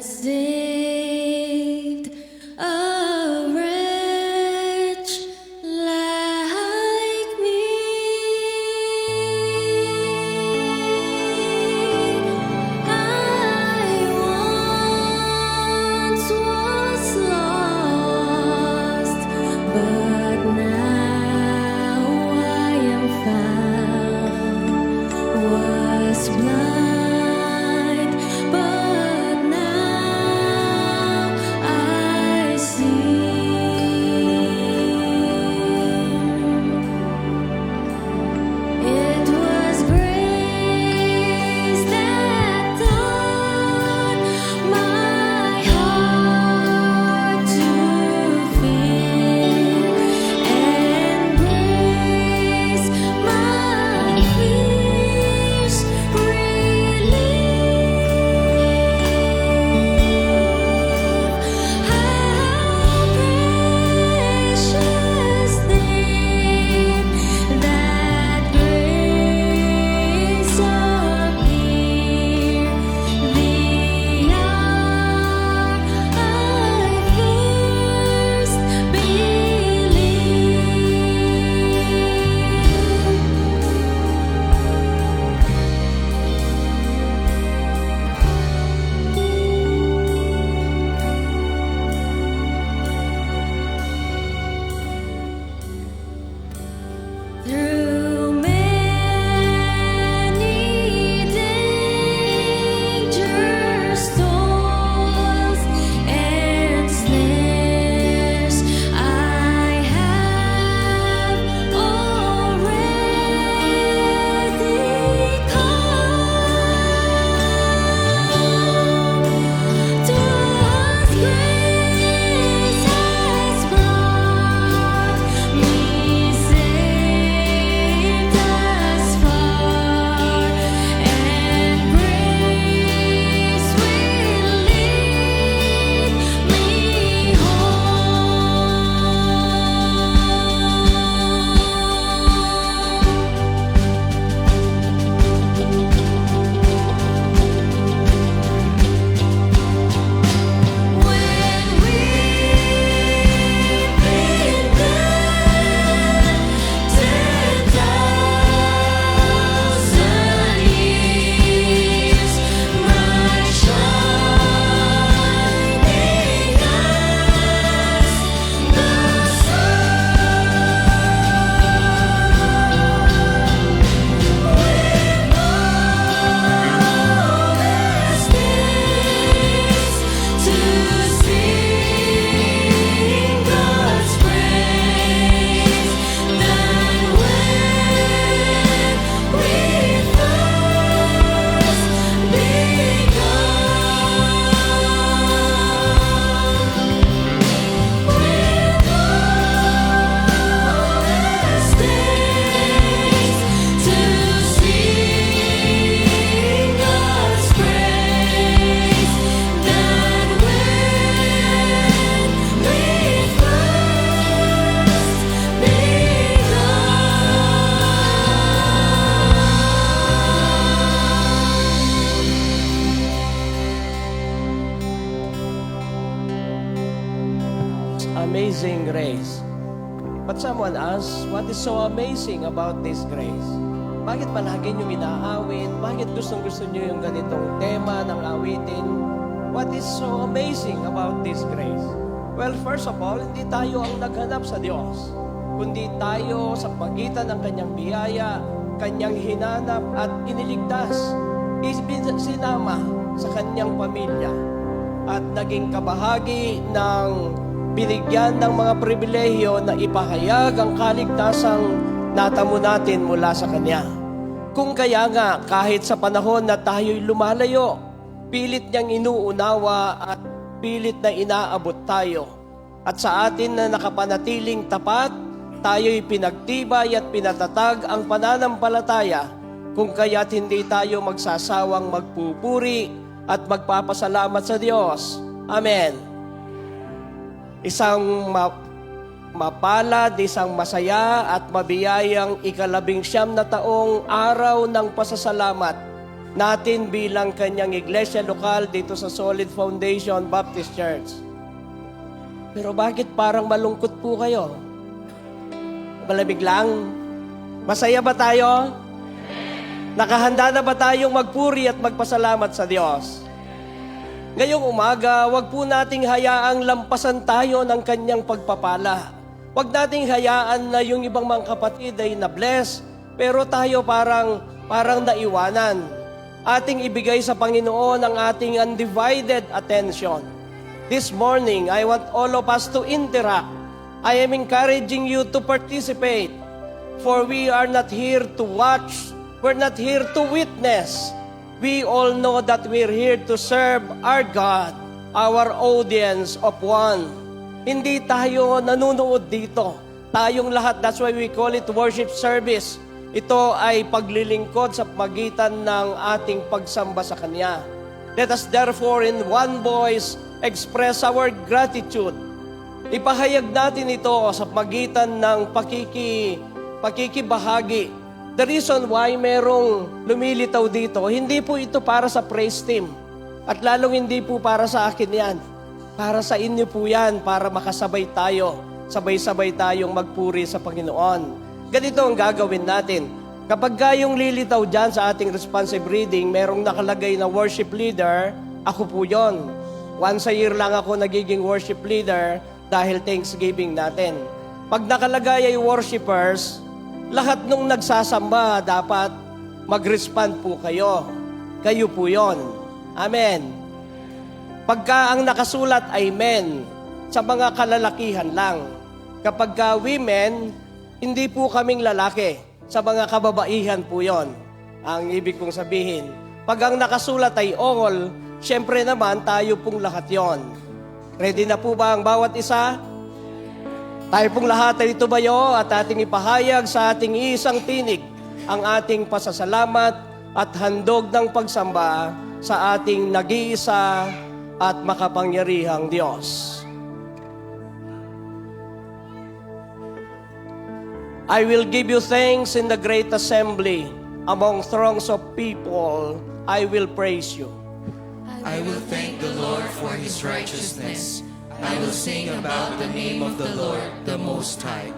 saved a wretch like me. I once was lost, but now I am found. Was blind, but now I see. It was grace that taught my heart to fear, and grace my fears relieved. How precious then that grace appeared, the hour I first believed. Through many dangers, toils, and snares, I have already come to God's grace has brought me safe thus far, and grace will lead me home. When we've been dead 10,000 years, my shining as the Amazing grace. But someone asks, what is so amazing about this grace? Bakit palagi nyo inaawit? Bakit gustong-gusto nyo yung ganitong tema ng awitin? What is so amazing about this grace? Well, first of all, hindi tayo ang naghanap sa Diyos, kundi tayo sa pagitan ng Kanyang biyaya, Kanyang hinanap at iniligtas, sinama sa Kanyang pamilya, at naging kabahagi ng binigyan ng mga pribilehyo na ipahayag ang kaligtasang natamo natin mula sa Kanya. Kung kaya nga, kahit sa panahon na tayo'y lumalayo, pilit niyang inuunawa at pilit na inaabot tayo. At sa atin na nakapanatiling tapat, tayo'y pinagtibay at pinatatag ang pananampalataya, kung kaya't hindi tayo magsasawang magpupuri at magpapasalamat sa Diyos. Amen. Isang mapalad, isang masaya at mabiyayang 19 na taong araw ng pasasalamat natin bilang kanyang iglesia lokal dito sa Solid Foundation Baptist Church. Pero bakit parang malungkot po kayo? Malamig lang? Masaya ba tayo? Nakahanda na ba tayong magpuri at magpasalamat sa Diyos? Ngayong umaga, wag po nating hayaang lampasan tayo ng kanyang pagpapala. Wag nating hayaan na yung ibang mga kapatid ay na-bless, pero tayo parang naiwanan. Ating ibigay sa Panginoon ang ating undivided attention. This morning, I want all of us to interact. I am encouraging you to participate. For we are not here to watch, we're not here to witness. We all know that we're here to serve our God, our audience of one. Hindi tayo nanunood dito. Tayong lahat, that's why we call it worship service. Ito ay paglilingkod sa pagitan ng ating pagsamba sa Kanya. Let us therefore in one voice express our gratitude. Ipahayag natin ito sa pagitan ng pakikibahagi. The reason why merong lumilitaw dito, hindi po ito para sa praise team. At lalong hindi po para sa akin yan. Para sa inyo po yan, para makasabay tayo. Sabay-sabay tayong magpuri sa Panginoon. Ganito ang gagawin natin. Kapag yung lilitaw dyan sa ating responsive reading, merong nakalagay na worship leader, ako po yon. Once a year lang ako nagiging worship leader dahil Thanksgiving natin. Pag nakalagay ay worshipers, lahat nung nagsasamba, dapat mag-respond po kayo. Kayo po yon. Amen. Pagka ang nakasulat ay men, sa mga kalalakihan lang. Kapag ka women, hindi po kaming lalaki. Sa mga kababaihan po yon. Ang ibig kong sabihin. Pag ang nakasulat ay all, syempre naman tayo pong lahat yon. Ready na po ba ang bawat isa? Tayo pong lahat ay tumayo at ating ipahayag sa ating isang tinig ang ating pasasalamat at handog ng pagsamba sa ating nag-iisa at makapangyarihang Diyos. I will give you thanks in the great assembly. Among throngs of people, I will praise you. I will thank the Lord for his righteousness. I will sing about the name of the Lord, the Most High.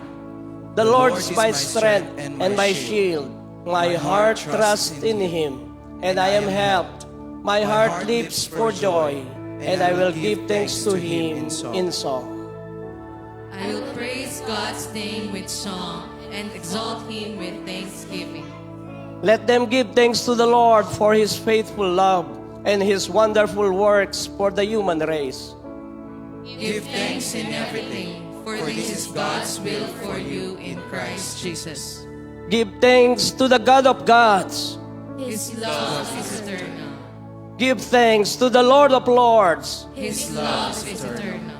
The Lord is my strength and my shield. My heart trusts in Him, and I am helped. My heart leaps for joy, and I will give thanks to Him in song. I will praise God's name with song and exalt Him with thanksgiving. Let them give thanks to the Lord for His faithful love and His wonderful works for the human race. Give thanks in everything, for this is God's will for you in Christ Jesus. Give thanks to the God of gods. His love is eternal. Give thanks to the Lord of lords. His love is eternal.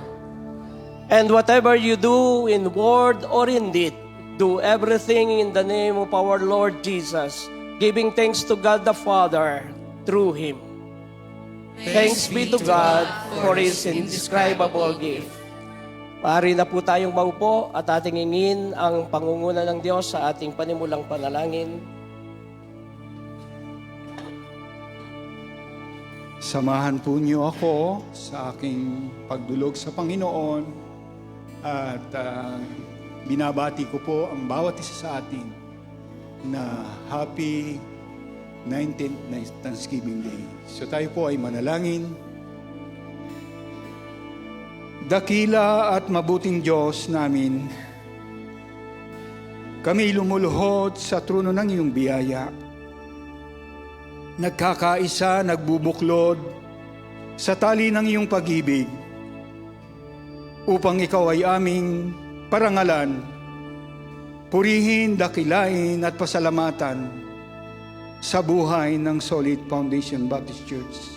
And whatever you do in word or in deed, do everything in the name of our Lord Jesus, giving thanks to God the Father through Him. Thanks be to God for His indescribable gift. Pari na po tayong maupo at ating hingin ang pangunguna ng Diyos sa ating panimulang panalangin. Samahan po niyo ako sa aking pagdulog sa Panginoon at binabati ko po ang bawat isa sa atin na happy 19th Thanksgiving Day. So tayo po ay manalangin. Dakila at mabuting Diyos namin, kami lumuluhod sa trono ng iyong biyaya. Nagkakaisa, nagbubuklod sa tali ng iyong pag-ibig upang ikaw ay aming parangalan, purihin, dakilain at pasalamatan sa buhay ng Solid Foundation Baptist Church.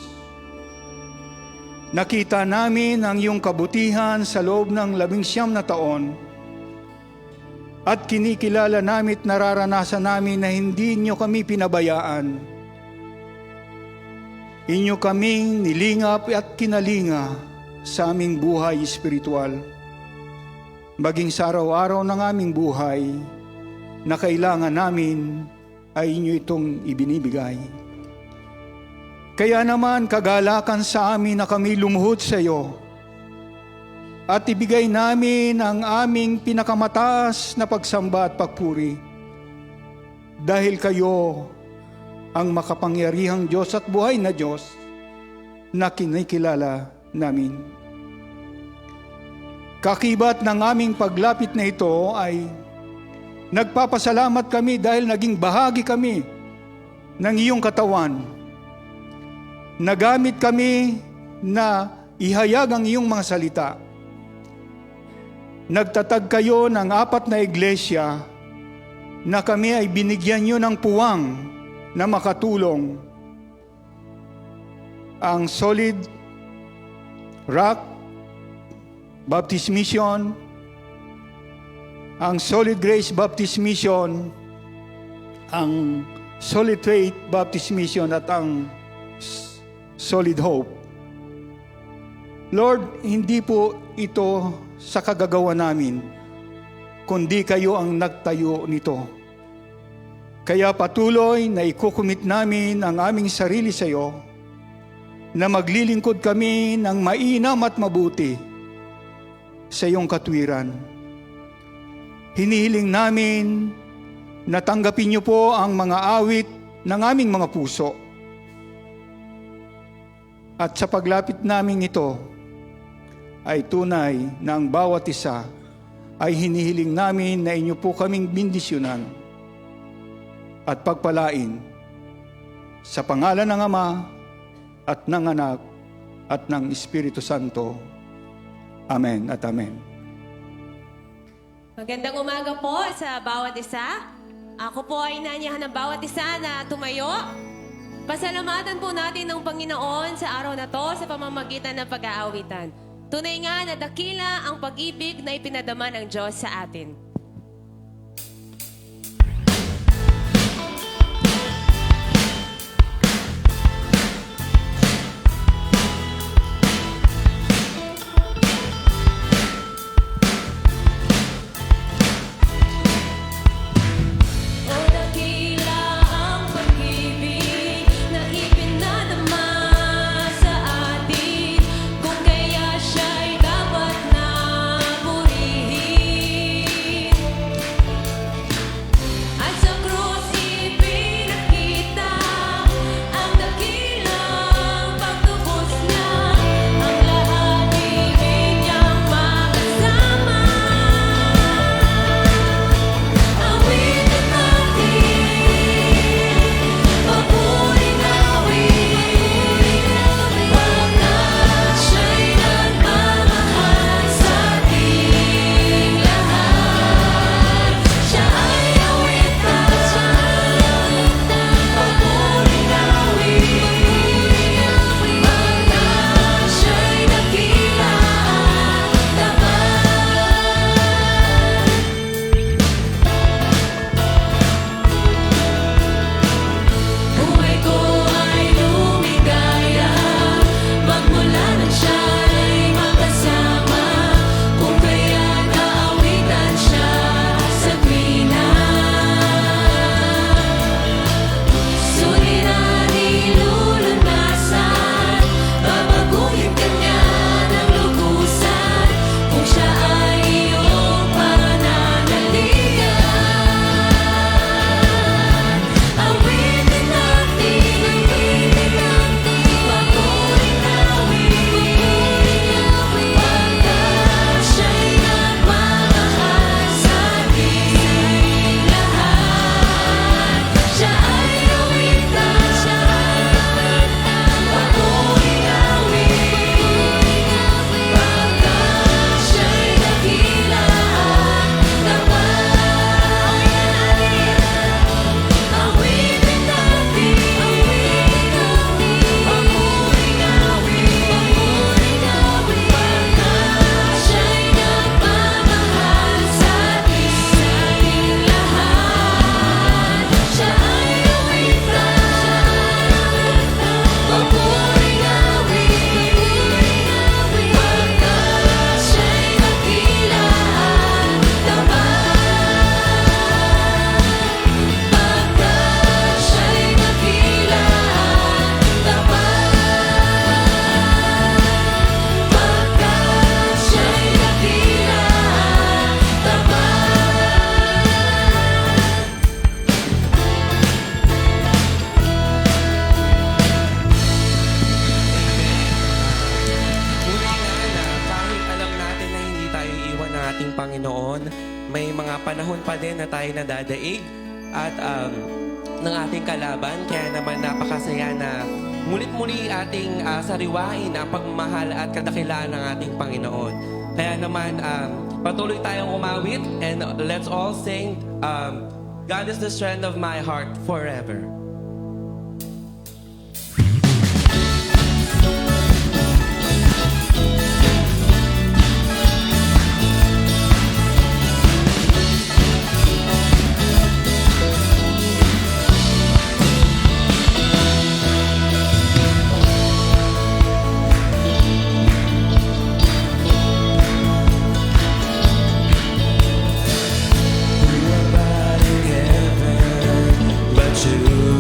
Nakita namin ang iyong kabutihan sa loob ng 19 na taon at kinikilala namin at nararanasan namin na hindi niyo kami pinabayaan. Inyo kaming nilingap at kinalinga sa aming buhay espiritual. Maging sa araw-araw ng aming buhay na kailangan namin ay inyo itong ibinibigay. Kaya naman kagalakan sa amin na kami lumuhod sa iyo at ibigay namin ang aming pinakamataas na pagsamba at pagpuri. Dahil kayo ang makapangyarihang Diyos at buhay na Diyos na kinikilala namin. Kakibat ng aming paglapit na ito ay nagpapasalamat kami dahil naging bahagi kami ng iyong katawan. Nagamit kami na ihayag ang iyong mga salita. Nagtatag kayo ng 4 na iglesia na kami ay binigyan nyo ng puwang na makatulong. Ang Solid Rock Baptist Mission, ang Solid Grace Baptist Mission, ang Solid Faith Baptist Mission at ang Solid Hope. Lord, hindi po ito sa kagagawa namin, kundi kayo ang nagtayo nito. Kaya patuloy na ikukumit namin ang aming sarili sa iyo, na maglilingkod kami ng mainam at mabuti sa iyong katwiran. Hinihiling namin na tanggapin niyo po ang mga awit ng aming mga puso. At sa paglapit namin ito, ay tunay na ang bawat isa ay hinihiling namin na inyo po kaming bindisyonan at pagpalain sa pangalan ng Ama at ng Anak at ng Espiritu Santo. Amen at Amen. Magandang umaga po sa bawat isa. Ako po ay inanyahan ng bawat isa na tumayo. Pasalamatan po natin ng Panginoon sa araw na to sa pamamagitan ng pag-aawitan. Tunay nga na dakila ang pag-ibig na ipinadama ng Diyos sa atin. Kung kaya siya'y dapat na purihin. Panginoon. May mga panahon pa din na tayo nadadaig at ng ating kalaban. Kaya naman napakasaya na mulit-muli ating sariwain ang pagmamahal at kadakilaan ng ating Panginoon. Kaya naman patuloy tayong umawit and let's all sing God is the strength of my heart forever. But you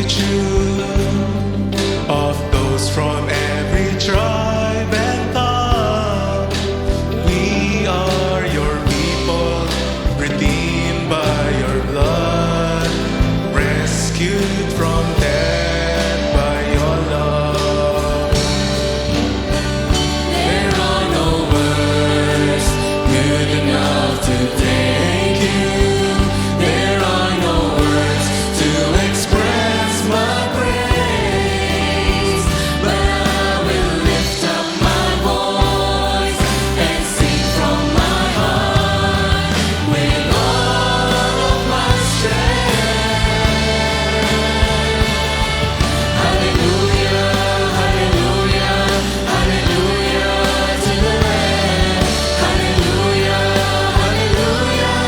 multitude of those from every tribe and tongue. We are your people, redeemed by your blood, rescued from death by your love. There are no words good enough to thank you. There are no words to express my praise, but I will lift up my voice and sing from my heart with all of my strength. Hallelujah, hallelujah, hallelujah to the Lamb. Hallelujah, hallelujah,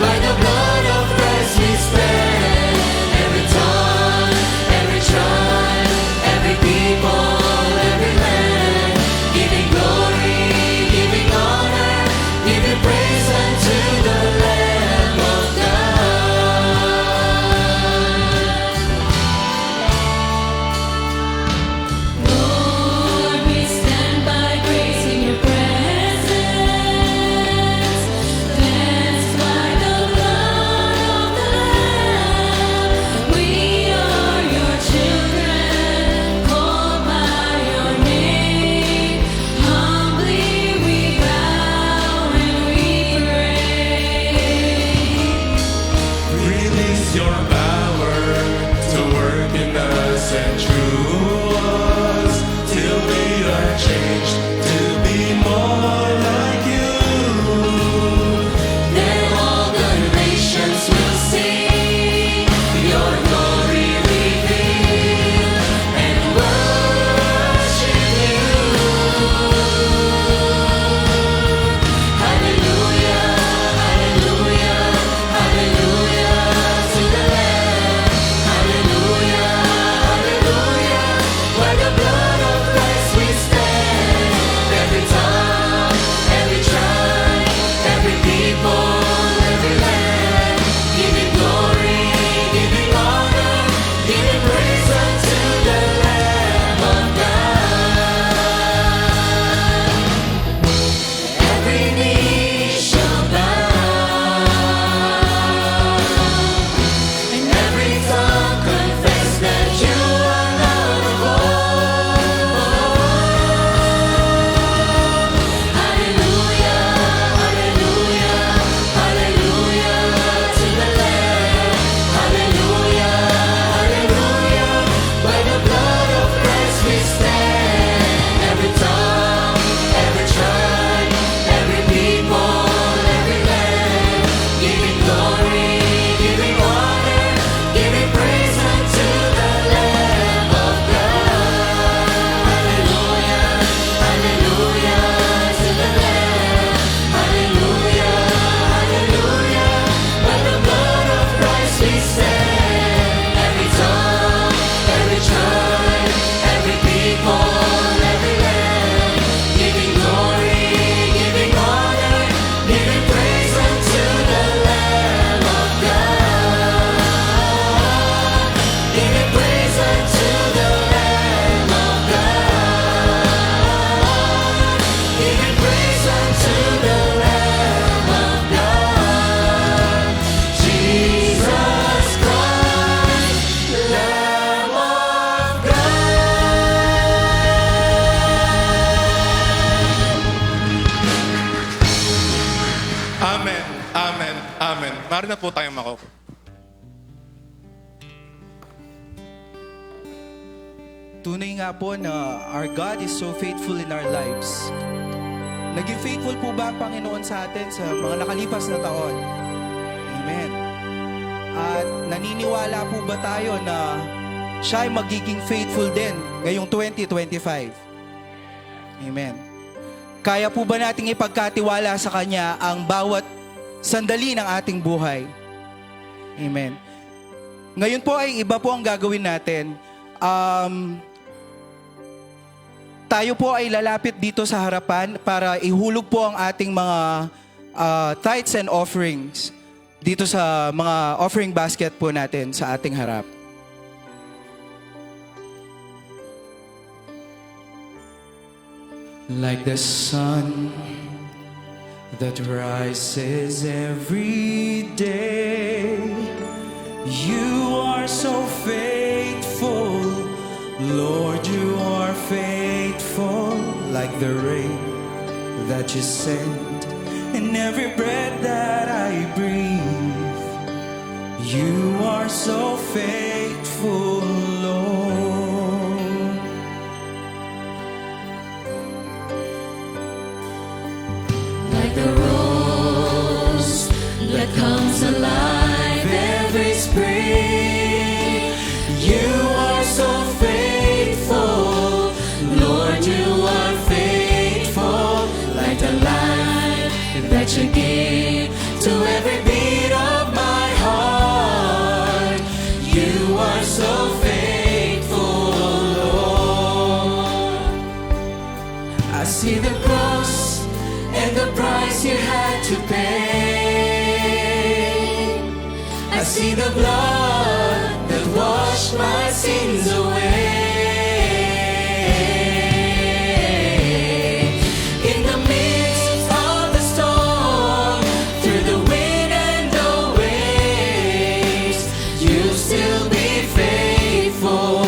by the blood of Christ we stand. Every tongue, every tribe, every people, every land, giving glory, giving honor, giving praise unto the Lamb of God. Lord, we stand by grace in your presence, cleansed by the blood of the Lamb. We are your children, called by your name. Humbly we bow and we pray. Release your power to work in us and through us, till we are changed to be more like you. Then all the nations will sing your glory reveal and worship you. Hallelujah, hallelujah, hallelujah to the Lamb. Hallelujah, hallelujah, by the blood of Christ we stand. Every tongue, every tribe, every people, every land, giving glory, giving honor, giving praise unto the Lamb of God. Every knee shall bow, and every tongue confess that you are Lord of all. Hallelujah, hallelujah, hallelujah to the Lamb. Hallelujah, hallelujah, by the blood of Christ we stand. Every tongue, every tribe, every people, every land, giving glory, giving honor, giving praise unto the Lamb of God. Hallelujah, hallelujah to the Lamb. Hallelujah, hallelujah, by the blood of Christ we stand. Every tongue, every tribe, every people, every land, giving glory, giving honor, giving praise unto the Lamb of God. Giving praise unto the Lamb of God. Giving praise unto the Lamb of God. Jesus Christ, Lamb of Amen, amen, amen. Mari na po tayong makaupo. Tunay nga po na our God is so faithful in our lives. Naging faithful po ba ang Panginoon sa atin sa mga nakalipas na taon? Amen. At naniniwala po ba tayo na siya ay magiging faithful din ngayong 2025? Amen. Kaya po ba nating ipagkatiwala sa Kanya ang bawat sandali ng ating buhay? Amen. Ngayon po ay iba po ang gagawin natin. Tayo po ay lalapit dito sa harapan para ihulog po ang ating mga tithes and offerings dito sa mga offering basket po natin sa ating harap. like the sun that rises every day. You are so faithful, Lord, you are faithful, like the rain that you send in every breath that I breathe. You are so faithful, Lord. Like the rose that comes alive every spring. You are so faithful, Lord, you are faithful, like the light that you give to every beat of my heart. You are so faithful, Lord. I see the cross and the price you had to pay. I see the blood that washed my sins away. In the midst of the storm, through the wind and the waves, you still be faithful.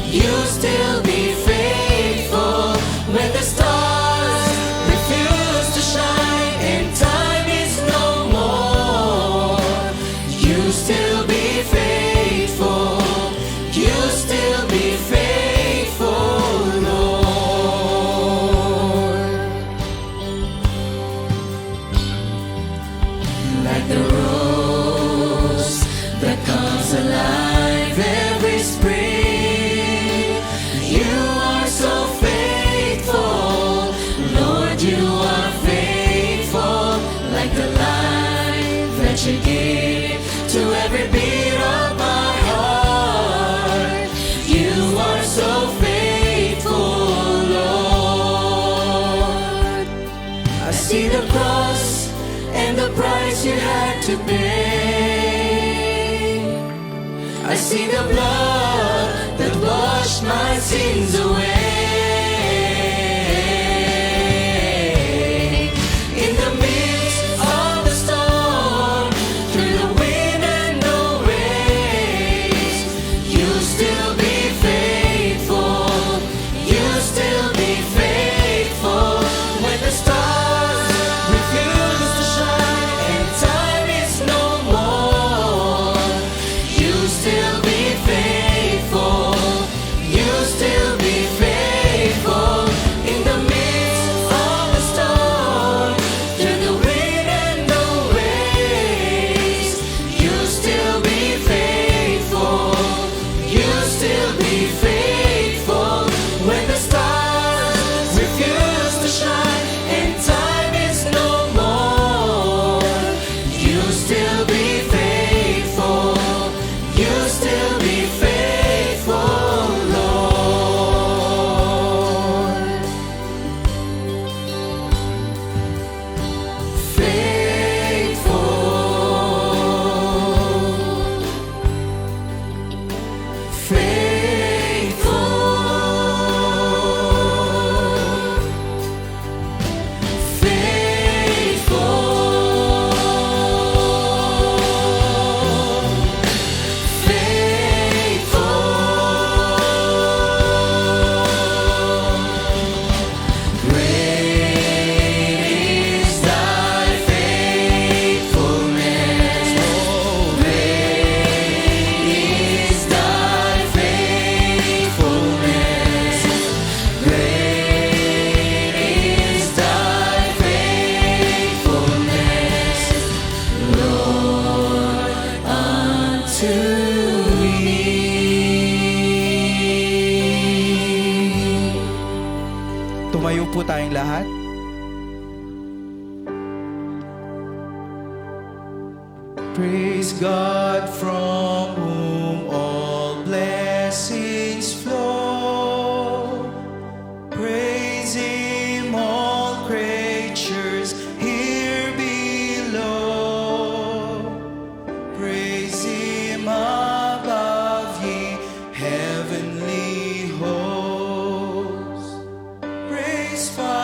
You still be faithful when the stars refuse to shine and time is no more. You still be faithful. You still be faithful, Lord. Like the rose that comes alive every spring. You are so faithful, Lord, you are faithful, like the light that you give to every beat of my heart. You are so faithful, Lord. I see the cross and the price you had to pay. I see the blood that washed my sins away. In the midst of the storm, through the wind and the waves, you still be faithful. You still be faithful when the stars refuse to shine and time is no more. You still be faithful. You still be faithful in the midst of the storm, through the wind and the waves. You still be faithful. You still be faithful when the stars refuse to shine and time is no more. You still be faithful. You still be faithful, Lord. Tumayo po tayong lahat. Praise God from whom all blessings flow. Praise Him, all creatures here below. Praise Him above, ye heavenly hosts. Praise Father.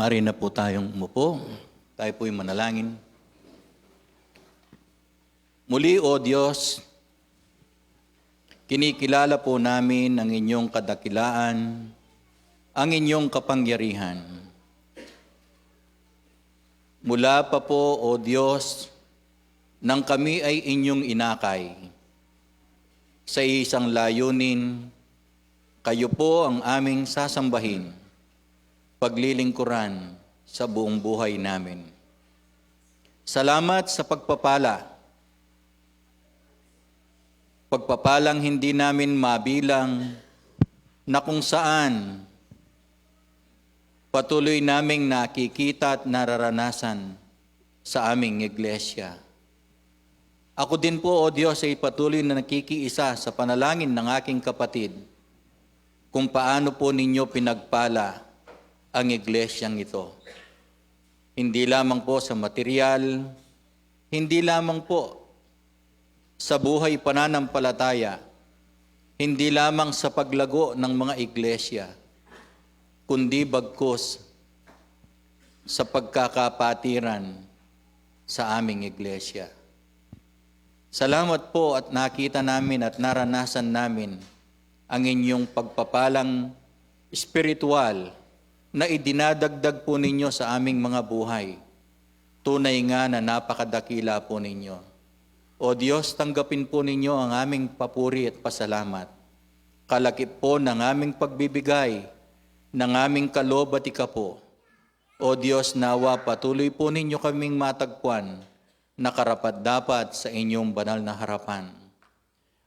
Mari na po tayong umupo. Tayo po'y manalangin. Muli, O Diyos, kinikilala po namin ang inyong kadakilaan, ang inyong kapangyarihan. Mula pa po, O Diyos, nang kami ay inyong inakay, sa isang layunin, kayo po ang aming sasambahin, paglilingkuran sa buong buhay namin. Salamat sa pagpapala. Pagpapalang hindi namin mabilang na kung saan patuloy naming nakikita at nararanasan sa aming iglesia. Ako din po, O Diyos, ay patuloy na nakikiisa sa panalangin ng aking kapatid kung paano po ninyo pinagpala ang iglesyang ito. Hindi lamang po sa material, hindi lamang po sa buhay pananampalataya, hindi lamang sa paglago ng mga iglesia, kundi bagkus sa pagkakapatiran sa aming iglesia. Salamat po at nakita namin at naranasan namin ang inyong pagpapalang espiritual na idinadagdag po ninyo sa aming mga buhay. Tunay nga na napakadakila po ninyo. O Diyos, tanggapin po ninyo ang aming papuri at pasalamat. Kalakip po ng aming pagbibigay, ng aming kaloob at ikapo. O Diyos, nawa patuloy po ninyo kaming matagpuan na karapat-dapat sa inyong banal na harapan.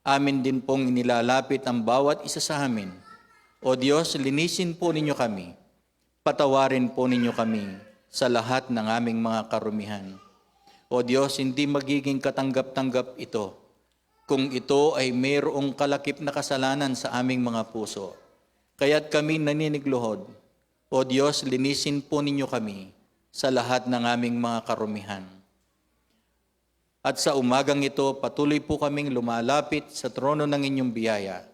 Amin din pong inilalapit ang bawat isa sa amin. O Diyos, linisin po ninyo kami. Patawarin po ninyo kami sa lahat ng aming mga karumihan. O Diyos, hindi magiging katanggap-tanggap ito kung ito ay mayroong kalakip na kasalanan sa aming mga puso. Kaya't kami naninigluhod. O Diyos, linisin po ninyo kami sa lahat ng aming mga karumihan. At sa umagang ito, patuloy po kaming lumalapit sa trono ng inyong biyaya.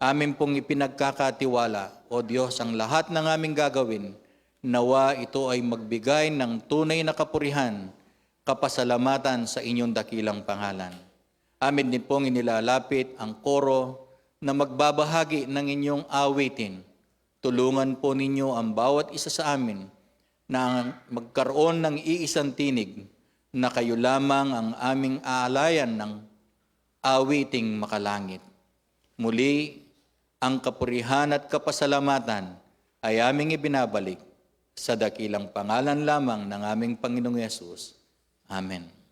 Amin pong ipinagkakatiwala, O Diyos, ang lahat ng aming gagawin, nawa ito ay magbigay ng tunay na kapurihan, kapasalamatan sa inyong dakilang pangalan. Amin din pong inilalapit ang koro na magbabahagi ng inyong awitin. Tulungan po ninyo ang bawat isa sa amin na magkaroon ng iisang tinig na kayo lamang ang aming aalayan ng awiting makalangit. Muli, ang kapurihan at kapasalamatan ay aming ibinabalik sa dakilang pangalan lamang ng aming Panginoong Yesus. Amen.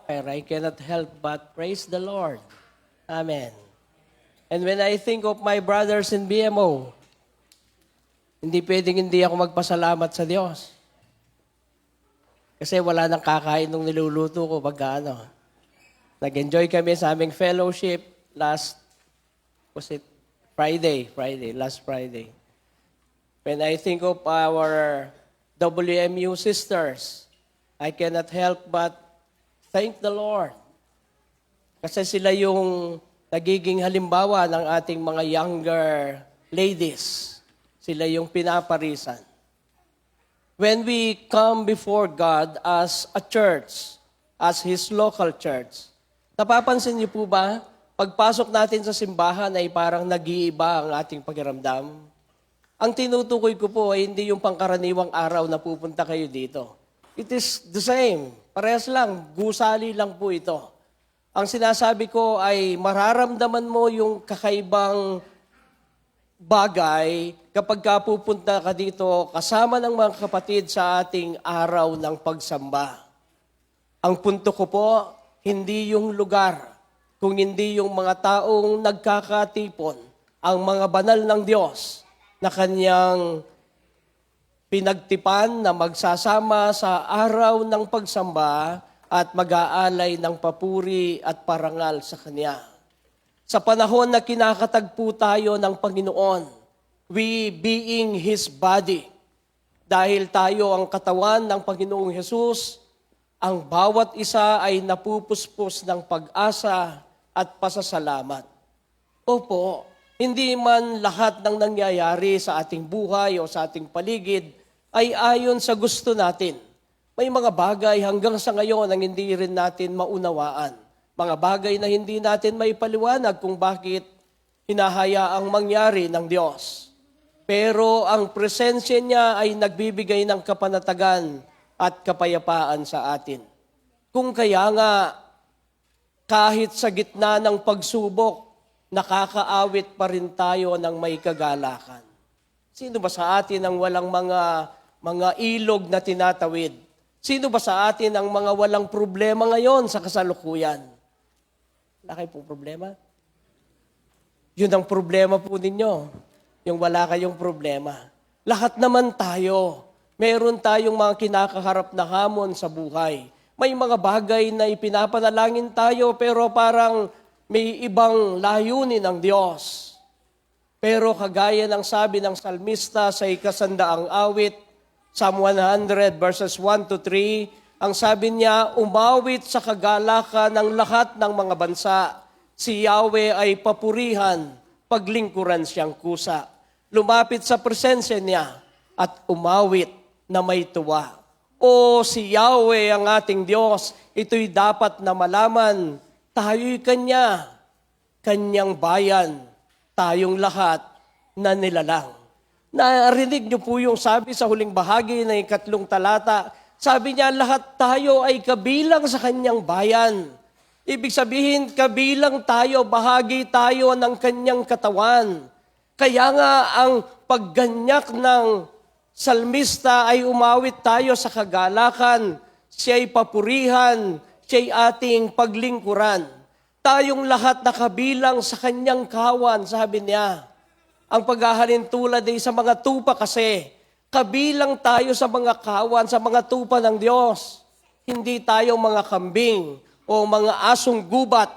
I cannot help but praise the Lord. Amen. And when I think of my brothers in BMO, hindi pwedeng hindi ako magpasalamat sa Diyos. Kasi wala nang kakain nung niluluto ko pagka ano. Nag-enjoy kami sa aming fellowship last Friday. When I think of our WMU sisters, I cannot help but thank the Lord. Kasi sila yung nagiging halimbawa ng ating mga younger ladies. Sila yung pinaparisan. When we come before God as a church, as His local church, napapansin niyo po ba, pagpasok natin sa simbahan ay parang nag-iiba ang ating pakiramdam? Ang tinutukoy ko po ay hindi yung pangkaraniwang araw na pupunta kayo dito. It is the same. Parehas lang. Gusali lang po ito. Ang sinasabi ko ay mararamdaman mo yung kakaibang bagay kapag ka pupunta ka dito kasama ng mga kapatid sa ating araw ng pagsamba. Ang punto ko po, hindi yung lugar, kung hindi yung mga taong nagkakatipon, ang mga banal ng Diyos na Kanyang pinagtipan na magsasama sa araw ng pagsamba at mag-aalay ng papuri at parangal sa Kanya. Sa panahon na kinakatagpo tayo ng Panginoon, we being His body, dahil tayo ang katawan ng Panginoong Hesus, ang bawat isa ay napupuspos ng pag-asa at pasasalamat. Opo, hindi man lahat ng nangyayari sa ating buhay o sa ating paligid ay ayon sa gusto natin. May mga bagay hanggang sa ngayon ang hindi rin natin maunawaan. Mga bagay na hindi natin maipaliwanag kung bakit hinahayaang mangyari ng Diyos. Pero ang presensya niya ay nagbibigay ng kapanatagan at kapayapaan sa atin. Kung kaya nga, kahit sa gitna ng pagsubok, nakakaawit pa rin tayo ng may kagalakan. Sino ba sa atin ang walang mga ilog na tinatawid? Sino ba sa atin ang mga walang problema ngayon sa kasalukuyan? Wala kayo pong problema? Yun ang problema po ninyo. Yung wala kayong problema. Lahat naman tayo. Meron tayong mga kinakaharap na hamon sa buhay. May mga bagay na ipinapanalangin tayo pero parang may ibang layunin ng Diyos. Pero kagaya ng sabi ng salmista sa 100 awit, Psalm 100 verses 1 to 3, ang sabi niya, umawit sa kagalakan ng lahat ng mga bansa. Si Yahweh ay papurihan, paglingkuran siyang kusa. Lumapit sa presensya niya at umawit na may tuwa. O si Yahweh ang ating Diyos, ito'y dapat na malaman. Tayo'y Kanyang bayan, tayong lahat na nilalang. Narinig niyo po yung sabi sa huling bahagi ng 3 talata. Sabi niya, lahat tayo ay kabilang sa Kanyang bayan. Ibig sabihin, kabilang tayo, bahagi tayo ng Kanyang katawan. Kaya nga ang pagganyak ng salmista ay umawit tayo sa kagalakan. Siya'y papurihan, siya'y ating paglingkuran. Tayong lahat nakabilang sa Kanyang kawan, sabi niya. Ang paghahalin tulad ay sa mga tupa kasi, kabilang tayo sa mga kawan, sa mga tupa ng Diyos. Hindi tayo mga kambing o mga asong gubat.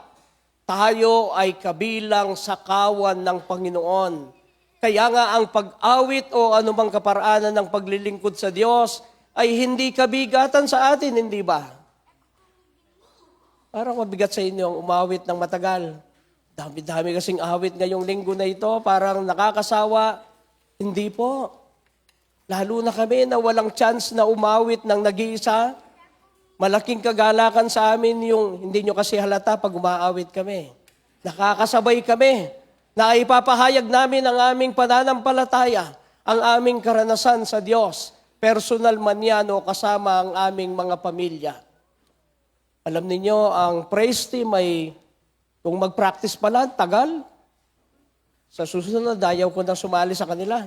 Tayo ay kabilang sa kawan ng Panginoon. Kaya nga ang pag-awit o anumang kaparaanan ng paglilingkod sa Diyos ay hindi kabigatan sa atin, hindi ba? Parang mabigat sa inyo ang umawit ng matagal. Dami-dami kasing awit ngayong linggo na ito, parang nakakasawa. Hindi po. Lalo na kami na walang chance na umawit ng nag-iisa. Malaking kagalakan sa amin yung hindi nyo kasi halata pag umaawit kami. Nakakasabay kami na ipapahayag namin ang aming pananampalataya, ang aming karanasan sa Diyos, personal man yan o kasama ang aming mga pamilya. Alam niyo ang praise team ay, kung mag-practice pa lang, tagal. Sa susunod, ayaw ko na sumali sa kanila.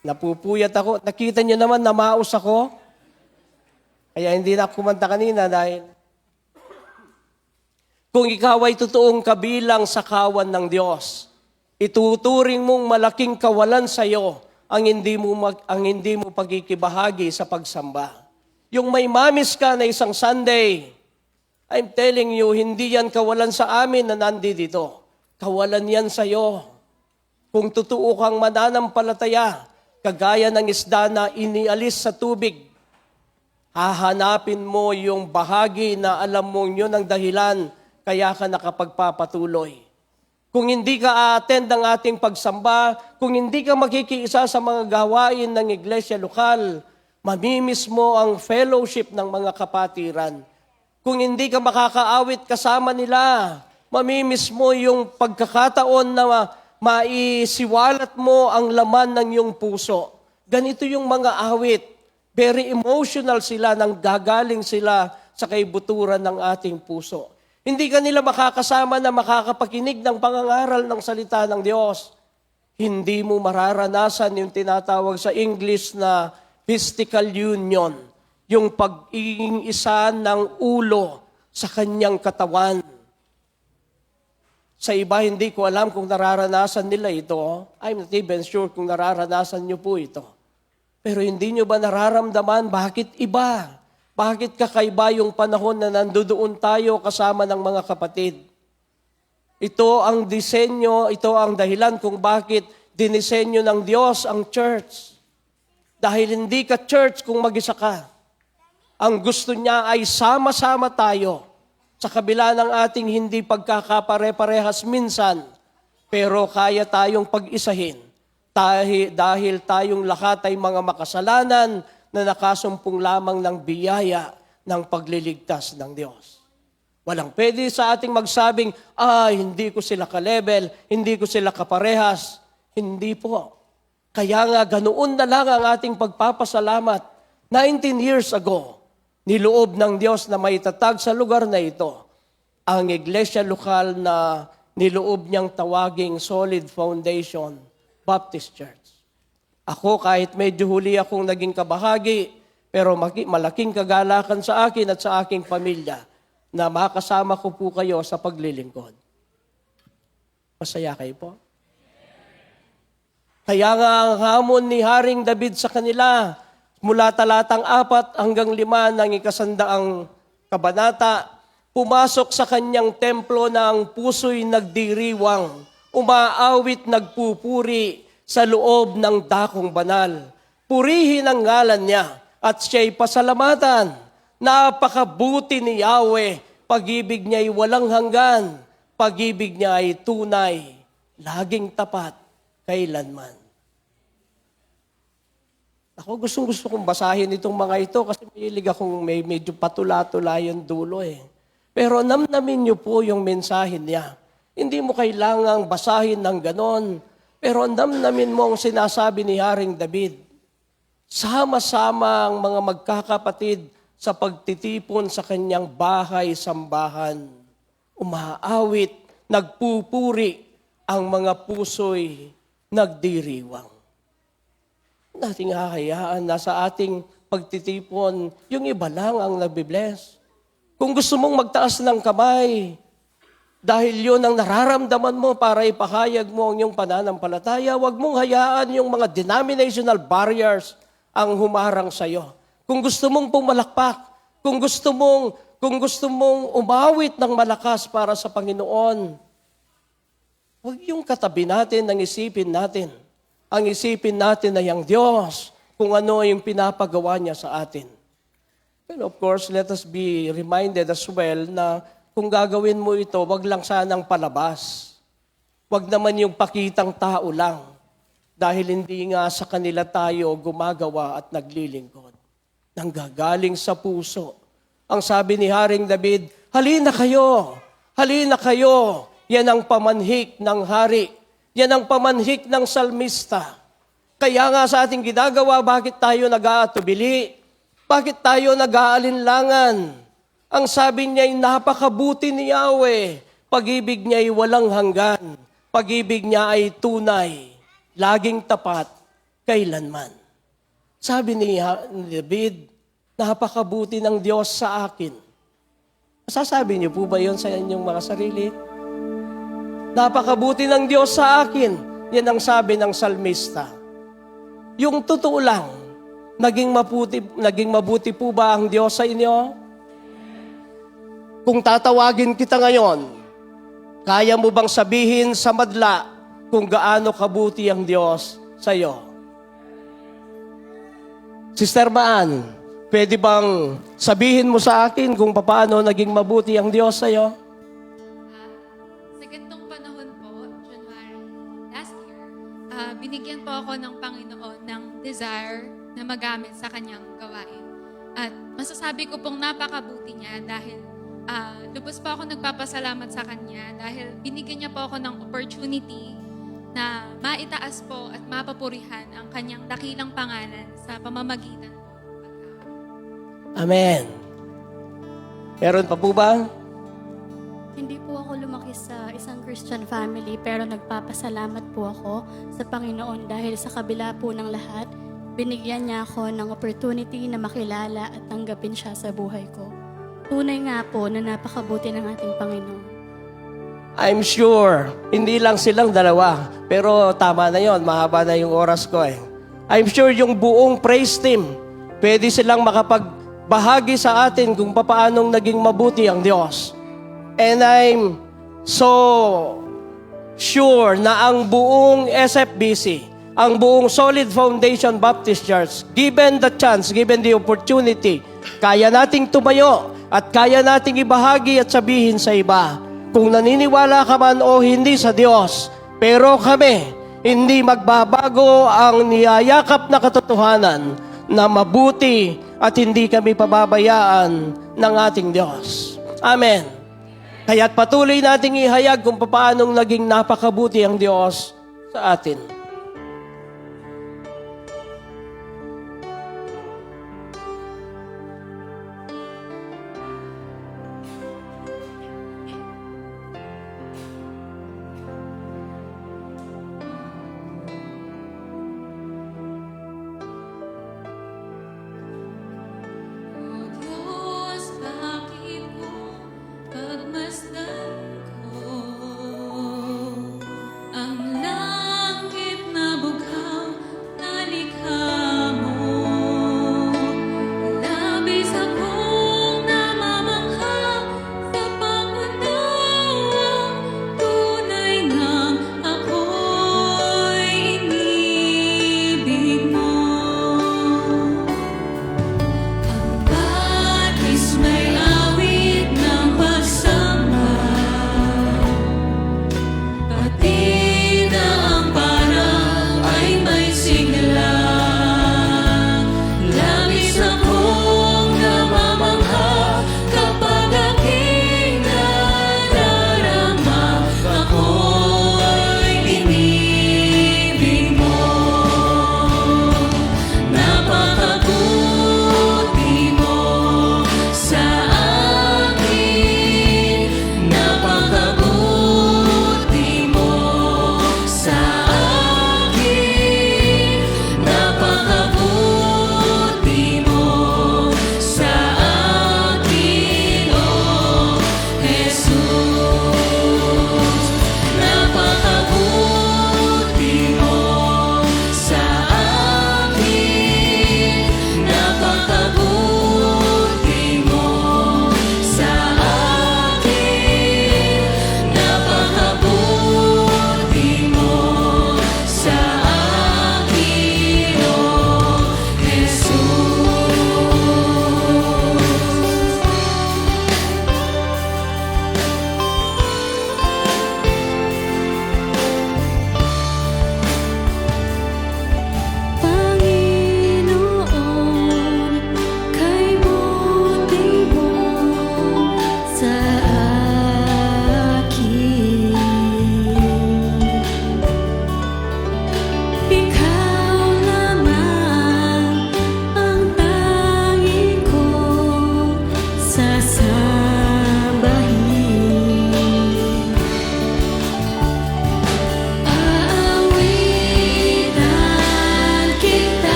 Napupuyat ako. Nakita niyo naman, namaos ako. Kaya hindi na ako kumanta kanina dahil Kung ikaw ay totoong kabilang sa kawan ng Diyos, ituturing mong malaking kawalan sa iyo ang hindi mo pagkikibahagi sa pagsamba. Yung may mamis ka na isang Sunday, I'm telling you, hindi yan kawalan sa amin na nandito. Kawalan yan sa iyo. Kung totoo kang mananampalataya, kagaya ng isda na inialis sa tubig, hahanapin mo yung bahagi na alam mong yun ang dahilan kaya ka nakapagpapatuloy. Kung hindi ka a-attend ng ating pagsamba, kung hindi ka makikiisa sa mga gawain ng iglesia lokal, mamimiss mo ang fellowship ng mga kapatiran. Kung hindi ka makakaawit kasama nila, mamimiss mo yung pagkakataon na maisiwalat mo ang laman ng iyong puso. Ganito yung mga awit. Very emotional sila nang gagaling sila sa kaibuturan ng ating puso. Hindi ka nila makakasama na makakapakinig ng pangangaral ng salita ng Diyos. Hindi mo mararanasan yung tinatawag sa English na mystical union, yung pag-iging isa ng ulo sa kanyang katawan. Sa iba, hindi ko alam kung nararanasan nila ito. I'm not even sure kung nararanasan niyo po ito. Pero hindi niyo ba nararamdaman bakit iba? Bakit kakaiba yung panahon na nandoon tayo kasama ng mga kapatid? Ito ang disenyo, ito ang dahilan kung bakit dinisenyo ng Diyos ang church. Dahil hindi ka church kung mag-isa ka. Ang gusto niya ay sama-sama tayo sa kabila ng ating hindi pagkakapare-parehas minsan, pero kaya tayong pag-isahin dahil tayong lahat ay mga makasalanan na nakasumpong lamang ng biyaya ng pagliligtas ng Diyos. Walang pwede sa ating magsabing, hindi ko sila ka-level, hindi ko sila kaparehas. Hindi po. Kaya nga ganoon na lang ang ating pagpapasalamat. 19 years ago, niloob ng Diyos na maitatag sa lugar na ito ang iglesia lokal na niloob niyang tawaging Solid Foundation Baptist Church. Ako, kahit medyo huli akong naging kabahagi, pero malaking kagalakan sa akin at sa aking pamilya na makasama ko po kayo sa paglilingkod. Masaya kayo po? Kaya nga ang hamon ni Haring David sa kanila, mula talatang 4 hanggang 5 ng 100 kabanata, pumasok sa kanyang templo na ang puso'y nagdiriwang, umaawit nagpupuri sa loob ng dakong banal. Purihin ang ngalan niya at siya'y pasalamatan. Napakabuti ni Yahweh, pag-ibig niya'y walang hanggan, pag-ibig niya ay tunay, laging tapat, kailanman. Ako gusto kong basahin itong mga ito kasi mahilig akong medyo patula-tula yung dulo eh. Pero namnamin niyo po yung mensahe niya. Hindi mo kailangang basahin ng ganon. Pero namnamin mo ang sinasabi ni Haring David. Sama-sama ang mga magkakapatid sa pagtitipon sa kanyang bahay-sambahan. Umaawit, nagpupuri, ang mga puso'y nagdiriwang. Nating hahayaan na sa ating pagtitipon, yung iba lang ang nabibless. Kung gusto mong magtaas ng kamay, dahil yun ang nararamdaman mo para ipahayag mo ang iyong pananampalataya, huwag mong hayaan yung mga denominational barriers ang humarang sa iyo. Kung gusto mong pumalakpak, kung gusto mong umawit ng malakas para sa Panginoon, huwag yung katabi natin ang isipin natin. Ang isipin natin ay ang Diyos, kung ano yung pinapagawa niya sa atin. And of course, let us be reminded as well na kung gagawin mo ito, wag lang sanang palabas. Wag naman yung pakitang tao lang. Dahil hindi nga sa kanila tayo gumagawa at naglilingkod. Nanggagaling sa puso. Ang sabi ni Haring David, halina kayo, halina kayo. Yan ang pamanhik ng hari. Yan ang pamanhik ng salmista. Kaya nga sa ating ginagawa, bakit tayo nag-aatubili? Bakit tayo nag-aalinlangan? Ang sabi niya ay napakabuti ni Yahweh. Pag-ibig niya ay walang hanggan. Pag-ibig niya ay tunay. Laging tapat, kailanman. Sabi ni David, napakabuti ng Diyos sa akin. Masasabi niyo po ba yun sa inyong mga sarili? Napakabuti ng Diyos sa akin. Yan ang sabi ng salmista. Yung totoo lang, naging mabuti po ba ang Diyos sa inyo? Kung tatawagin kita ngayon, kaya mo bang sabihin sa madla kung gaano kabuti ang Diyos sa iyo? Sister Maan, pwede bang sabihin mo sa akin kung paano naging mabuti ang Diyos sa iyo? Sa ganitong panahon po, January last year, binigyan po ako ng Panginoon ng desire na magamit sa kanyang gawain. At masasabi ko pong napakabuti niya dahil lubos po ako nagpapasalamat sa kanya dahil binigyan niya po ako ng opportunity na maitaas po at mapapurihan ang kanyang dakilang pangalan sa pamamagitan po. Amen. Meron pa po ba? Hindi po ako lumaki sa isang Christian family pero nagpapasalamat po ako sa Panginoon dahil sa kabila po ng lahat, binigyan niya ako ng opportunity na makilala at tanggapin siya sa buhay ko. Tunay nga po na napakabuti ng ating Panginoon. I'm sure, hindi lang silang dalawa, pero tama na yon, mahaba na yung oras ko eh. I'm sure yung buong praise team, pwede silang makapagbahagi sa atin kung paanong naging mabuti ang Diyos. And I'm so sure na ang buong SFBC, ang buong Solid Foundation Baptist Church, given the chance, given the opportunity, kaya nating tumayo at kaya nating ibahagi at sabihin sa iba, kung naniniwala ka man o hindi sa Diyos, pero kami, hindi magbabago ang niyayakap na katotohanan na mabuti at hindi kami pababayaan ng ating Diyos. Amen. Kaya't patuloy nating ihayag kung paanong naging napakabuti ang Diyos sa atin. Diyos, bakit mo pagmasdan ko ang langit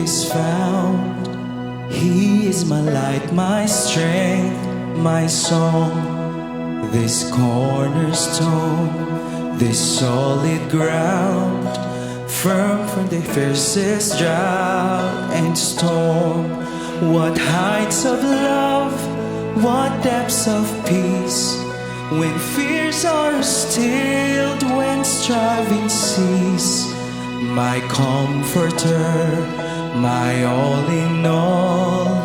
is found. He is my light, my strength, my song. This cornerstone, this solid ground, firm from the fiercest drought and storm. What heights of love, what depths of peace, when fears are stilled, when striving cease. My comforter, my all in all,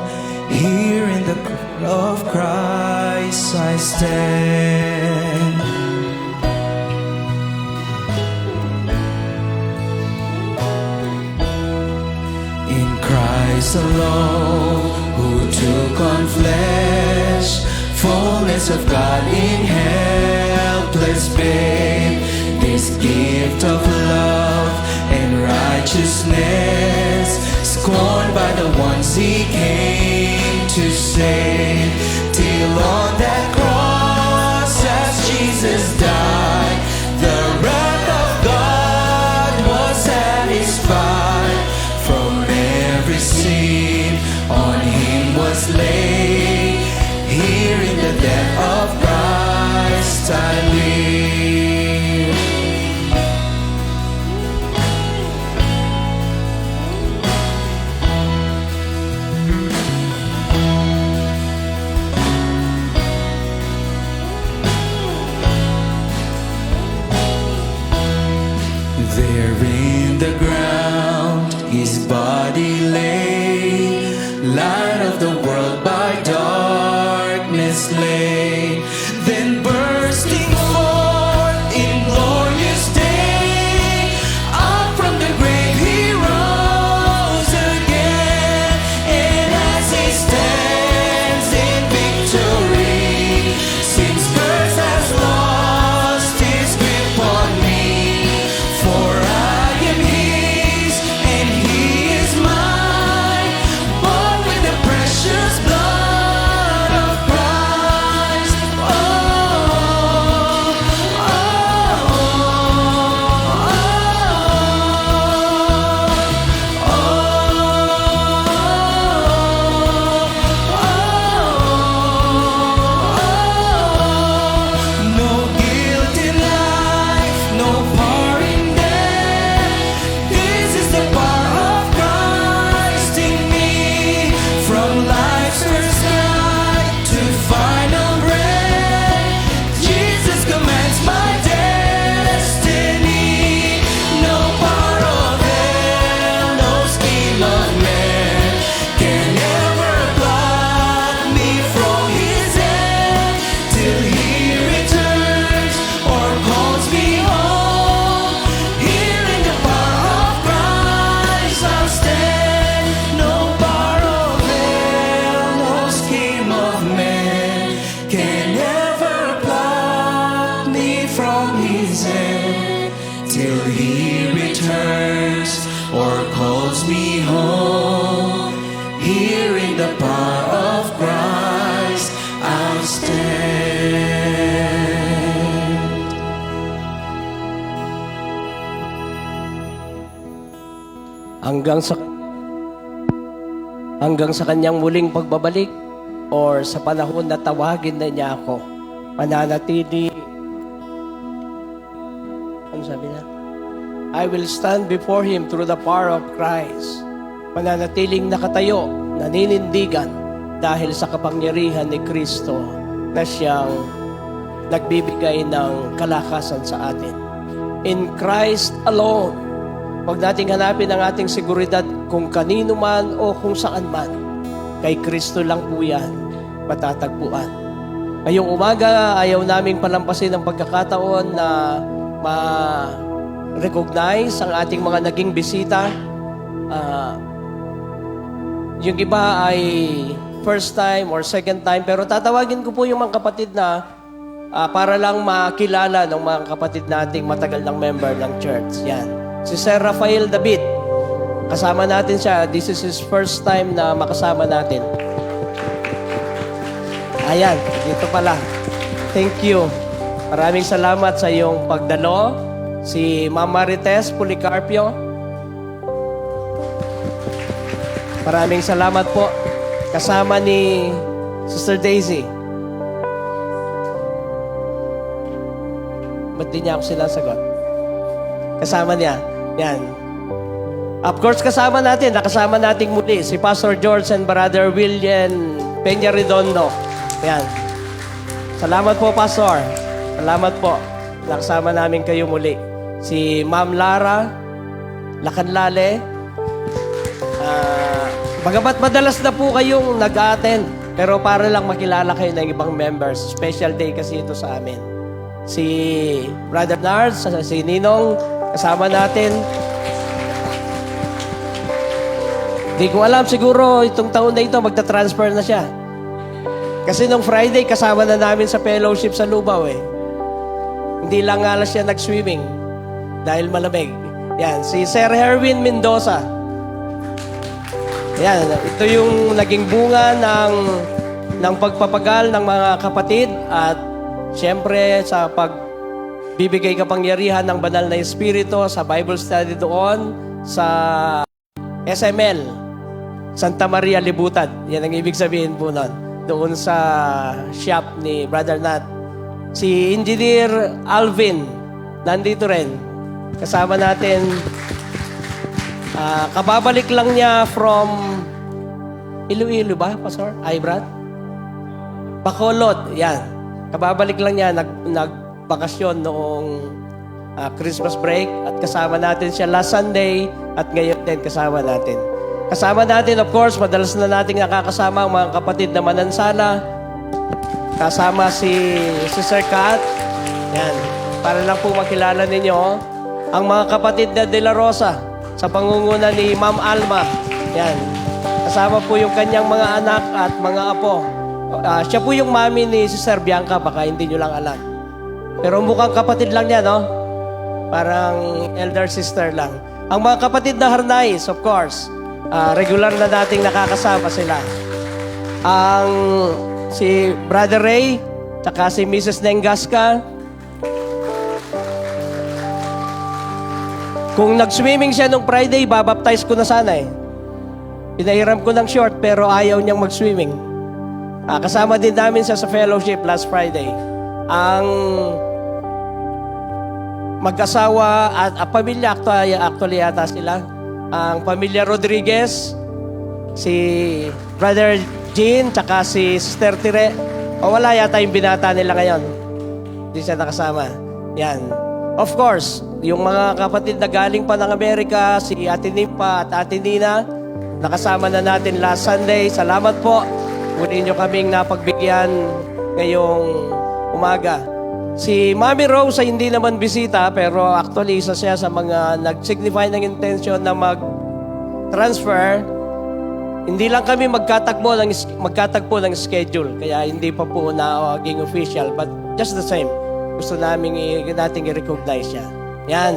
here in the cross of Christ I stand. In Christ alone, who took on flesh, fullness of God in helpless babe, this gift of love and righteousness, scorned by the ones he came to save. Till on that cross, as Jesus died, the wrath of God was satisfied. From every sin on him was laid. Here in the death of Christ I live. There in the ground his body lay, light of the world by darkness lay. Then bursting forth in glorious day, up from the grave he rose again. And as he stands in victory, sin's curse has lost his grip on me. For I am his and he is mine, bought with the precious blood of Christ. No guilt in life, no power in death. This is the power of Christ in me. From life's first night to final breath, Jesus commands my destiny. No power of hell, no scheme of man can ever block me from his hand. Till he returns or calls me home, here in the power of Christ I'll stand. No power of hell, no scheme of man can ever block me from his hand. Till he returns or calls me home, here in the power of Christ I'll stand. hanggang sa kanyang muling pagbabalik or sa panahon na tawagin na niya ako, mananatili. Ano sabi niya? I will stand before him through the power of Christ. Mananatiling nakatayo, naninindigan dahil sa kapangyarihan ni Kristo na siyang nagbibigay ng kalakasan sa atin. In Christ alone. Huwag nating hanapin ang ating seguridad kung kanino man o kung saan man. Kay Kristo lang po yan matatagpuan. Ngayong umaga, ayaw naming palampasin ang pagkakataon na ma-recognize ang ating mga naging bisita. Yung iba ay first time or second time, pero tatawagin ko po yung mga kapatid na para lang makilala ng mga kapatid nating matagal ng member ng church. Yan. Si Sir Rafael David. Kasama natin siya. This is his first time na makasama natin. Ayan, dito pala. Thank you. Maraming salamat sa iyong pagdalo. Si Ma'am Marites Policarpio. Maraming salamat po. Kasama ni Sister Daisy. Ba't di niya ako sinasagot? Kasama niya. Yan. Of course, kasama natin. Nakasama natin muli si Pastor George and Brother William Peña Redondo. Yan. Salamat po, Pastor. Salamat po. Nakasama namin kayo muli. Si Ma'am Lara Lacanlale. Bagamat madalas na po kayong nag-attend, pero para lang makilala kayo ng ibang members. Special day kasi ito sa amin. Si Brother Nars, si Ninong, kasama natin. Di ko alam, siguro itong taon na ito, magta-transfer na siya. Kasi nung Friday, kasama na namin sa fellowship sa Lubao eh. Hindi lang nga siya nag-swimming dahil malamig. Yan, si Sir Herwin Mendoza. Yan, ito yung naging bunga ng pagpapagal ng mga kapatid at siyempre sa pagbibigay kapangyarihan ng banal na Espiritu sa Bible study doon sa SML, Santa Maria Libutan. Yan ang ibig sabihin po nun. Doon sa shop ni Brother Nat. Si Engineer Alvin, nandito rin. Kasama natin. Kababalik lang niya from Iloilo ba, Pastor? Ay, Brad? Bacolod, yan. Kababalik lang niya, nagbakasyon noong Christmas break at kasama natin siya last Sunday at ngayon din kasama natin. Kasama natin, of course, madalas na nating nakakasama ang mga kapatid na Manansala. Kasama si Sister Kat. Yan. Para lang po makilala ninyo ang mga kapatid na De La Rosa sa pangunguna ni Ma'am Alma. Yan. Kasama po yung kanyang mga anak at mga apo. Siya po yung mami ni Sister Bianca, baka hindi nyo lang alam. Pero mukhang kapatid lang niya, no? Parang elder sister lang. Ang mga kapatid na Harnais, of course, regular na dating nakakasama sila. Si Brother Ray, tsaka si Mrs. Nengaska. Kung nag-swimming siya nung Friday, babaptize ko na sana eh. Pinahiram ko ng short pero ayaw niyang mag-swimming. Kasama din namin siya sa fellowship last Friday. Ang mag-asawa at pamilya, actually yata sila. Ang pamilya Rodriguez, si Brother Jean, tsaka si Sister Tire. O wala yata yung binata nila ngayon. Hindi siya nakasama. Yan. Of course, yung mga kapatid na galing pa ng Amerika, si Ate Nimpa at Ate Nina, nakasama na natin last Sunday. Salamat po. Muli nyo kaming napagbigyan ngayong umaga. Si Mami Rose ay hindi naman bisita, pero actually isa siya sa mga nag-signify ng intention na mag-transfer. Hindi lang kami magkatagpo ng schedule, kaya hindi pa po naging official, but just the same. Gusto nating i-recognize siya. Yan.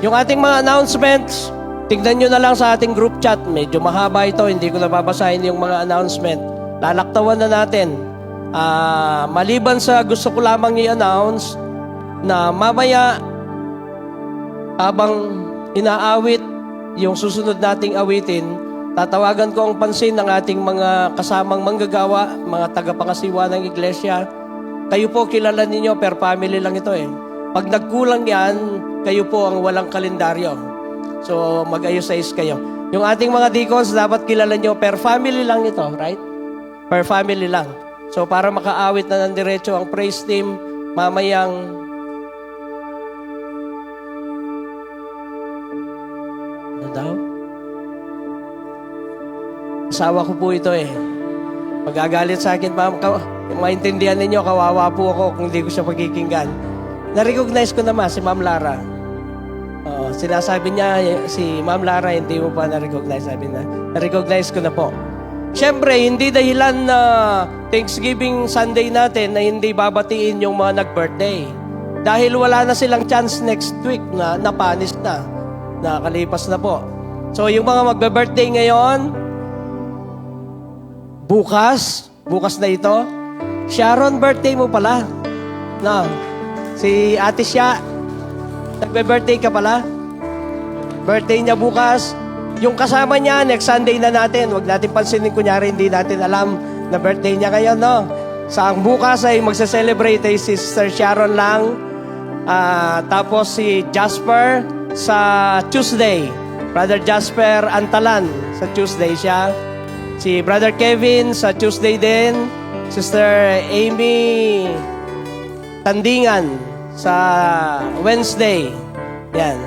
Yung ating mga announcements, tignan nyo na lang sa ating group chat. Medyo mahaba ito, hindi ko nababasahin yung mga announcement. Lalaktawan na natin. Maliban sa gusto ko lamang i-announce na mamaya habang inaawit yung susunod nating awitin, tatawagan ko ang pansin ng ating mga kasamang manggagawa, mga tagapangasiwa ng iglesia. Kayo po kilala ninyo, per family lang ito eh. Pag nagkulang yan, kayo po ang walang kalendaryo. So mag-ayos-ayos kayo. Yung ating mga deacons, dapat kilala nyo, per family lang ito, right? Per family lang. So para makaawit na ng diretso ang praise team, mamayang ano daw? Asawa ko po ito eh. Magagalit sa akin, maintindihan ninyo, kawawa po ako kung hindi ko siya pagkikinggan. Na-recognize ko naman si Ma'am Lara. Sinasabi niya, si Ma'am Lara, hindi mo pa na-recognize. Sabi na, na-recognize ko na po. Siyempre, hindi dahilan na Thanksgiving Sunday natin na hindi babatiin yung mga nag-birthday. Dahil wala na silang chance next week na napanis na. Nakalipas na po. So, yung mga magbe-birthday ngayon, bukas na ito, Sharon, birthday mo pala. No. Si Ate Sya, nagbe-birthday ka pala? birthday niya bukas. Yung kasama niya, next Sunday na natin. Huwag natin pansinin, kunyari hindi natin alam na birthday niya ngayon, no? Sa ang bukas ay magse-celebrate ay si Sister Sharon lang. Tapos si Jasper sa Tuesday. Brother Jasper Antalan sa Tuesday siya. Si Brother Kevin sa Tuesday din. Sister Amy Tandingan sa Wednesday. Yan.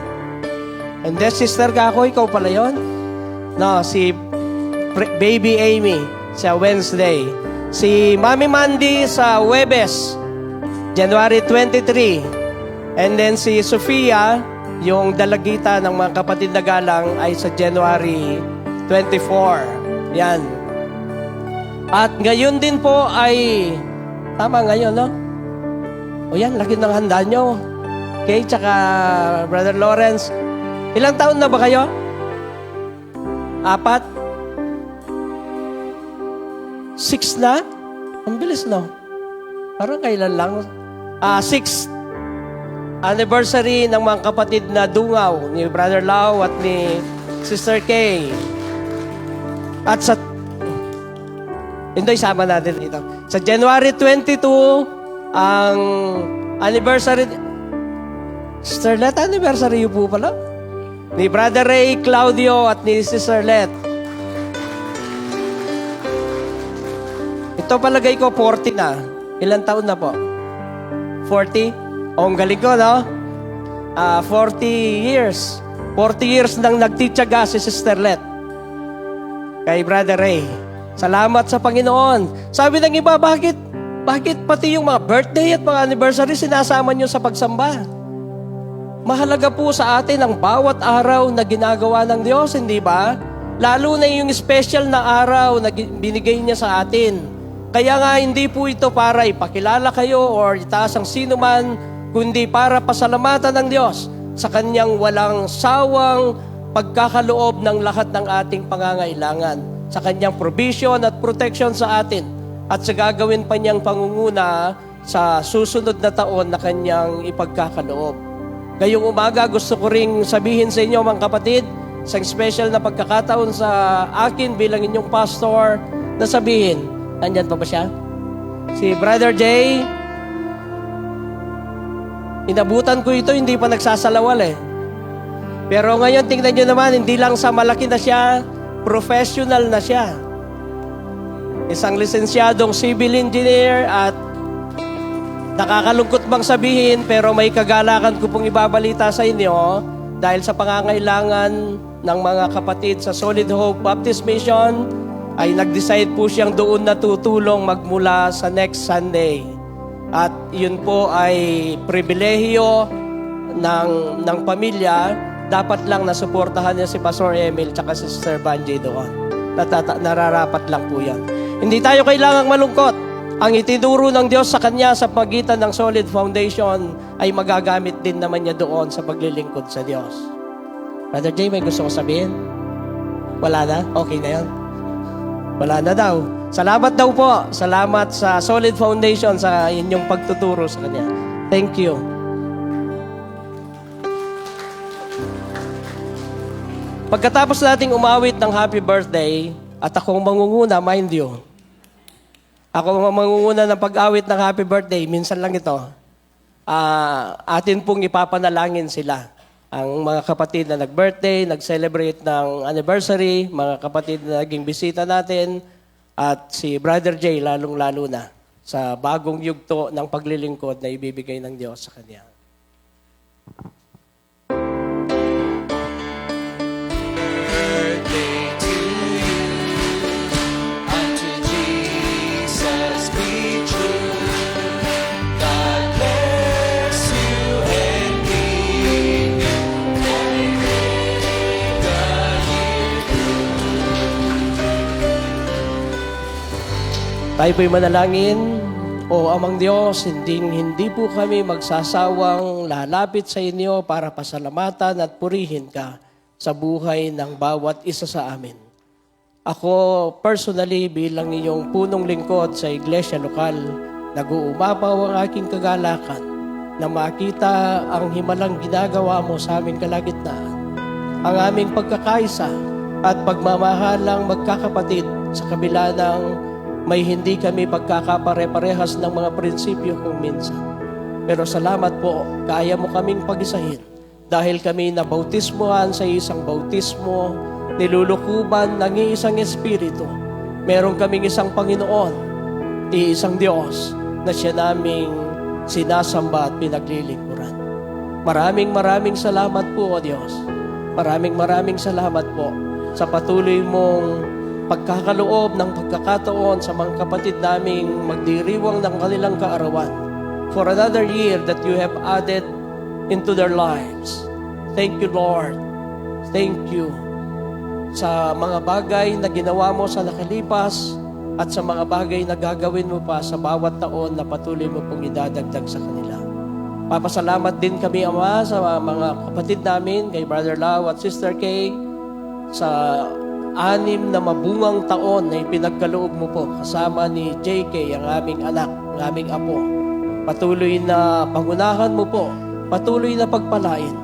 And then, Sister Kako, ikaw pala yun? No, si Baby Amy sa Wednesday. Si Mami Mandy sa Huwebes, January 23. And then si Sofia, yung dalagita ng mga kapatid na galang ay sa January 24. Yan. At ngayon din po ay, tama ngayon, no? O yan, lagi ng handa nyo. Okay, tsaka Brother Lawrence, ilang taon na ba kayo? 4? 6 na? Ang bilis, no? Parang kailan lang. 6th anniversary ng mga kapatid na dungaw ni Brother Lau at ni Sister Kay. At sa Indoy, sama natin ito. Sa January 22, ang anniversary. Sister Let, anniversary po pala. Ni Brother Ray Claudio at ni Sister Let. Ito palagay ko 40 na. Ilang taon na po? 40? O, ang galing ko, no? 40 years. 40 years nang nagtityaga si Sister Let. Kay Brother Ray. Salamat sa Panginoon. Sabi ng iba, bakit pati yung mga birthday at mga anniversary sinasama nyo sa pagsamba? Mahalaga po sa atin ang bawat araw na ginagawa ng Diyos, hindi ba? Lalo na yung special na araw na binigay niya sa atin. Kaya nga hindi po ito para ipakilala kayo or itaas ang sino man, kundi para pasalamatan ng Diyos sa Kanyang walang sawang pagkakaloob ng lahat ng ating pangangailangan, sa Kanyang provision at protection sa atin, at sa gagawin pa niyang pangunguna sa susunod na taon na Kanyang ipagkakaloob. Ngayong umaga, gusto ko ring sabihin sa inyo, mga kapatid, isang special na pagkakataon sa akin bilang inyong pastor, na sabihin, nandyan pa ba siya? Si Brother Jay, inabutan ko ito, hindi pa nagsasalawal eh. Pero ngayon, tingnan nyo naman, hindi lang sa malaki na siya, professional na siya. Isang lisensyadong civil engineer at nakakalungkot bang sabihin, pero may kagalakan ko pong ibabalita sa inyo dahil sa pangangailangan ng mga kapatid sa Solid Hope Baptist Mission ay nag-decide po siyang doon na tutulong magmula sa next Sunday. At yun po ay pribilehiyo ng pamilya. Dapat lang nasuportahan niya si Pastor Emil at si Sister Banji doon. Nararapat lang po yan. Hindi tayo kailangang malungkot. Ang itinuro ng Diyos sa Kanya sa pagitan ng Solid Foundation ay magagamit din naman niya doon sa paglilingkod sa Diyos. Brother Jay, may gusto ko sabihin? Wala na? Okay na yan? Wala na daw. Salamat daw po. Salamat sa Solid Foundation sa inyong pagtuturo sa Kanya. Thank you. Pagkatapos nating umawit ng happy birthday, at akong mangunguna, mind you, ako mangunguna ng pag-awit ng happy birthday, minsan lang ito, atin pong ipapanalangin sila. Ang mga kapatid na nag-birthday, nag-celebrate ng anniversary, mga kapatid na naging bisita natin, at si Brother Jay, lalong-lalo na, sa bagong yugto ng paglilingkod na ibibigay ng Diyos sa kanya. Tayo po'y manalangin. O Amang Diyos, hindi po kami magsasawang lalapit sa inyo para pasalamatan at purihin ka sa buhay ng bawat isa sa amin. Ako personally bilang iyong punong lingkod sa iglesia lokal, nag-uumapaw ang aking kagalakan na makita ang himalang ginagawa mo sa aming kalagitnaan. ang aming pagkakaisa at pagmamahalang magkakapatid sa kabila ng may hindi kami pagkakapare-parehas ng mga prinsipyo kung minsan. Pero salamat po, kaya mo kaming pag-isahin dahil kami nabautismuhan sa isang bautismo, nilulukuban ng isang Espiritu. Meron kaming isang Panginoon, isang Diyos na siya naming sinasamba at pinaglilingkuran. Maraming salamat po, O Diyos. Maraming salamat po sa patuloy mong pagkakaloob ng pagkakataon sa mga kapatid naming magdiriwang ng kanilang kaarawan for another year that you have added into their lives. Thank you, Lord. Thank you sa mga bagay na ginawa mo sa nakalipas at sa mga bagay na gagawin mo pa sa bawat taon na patuloy mo pong idadagdag sa kanila. Papasalamat din kami, Ama, sa mga kapatid namin, kay Brother Lau at Sister Kay, sa 6 na mabungang taon na ipinagkaloob mo po kasama ni JK, ang aming anak, ang aming apo. Patuloy na pangunahan mo po, patuloy na pagpalain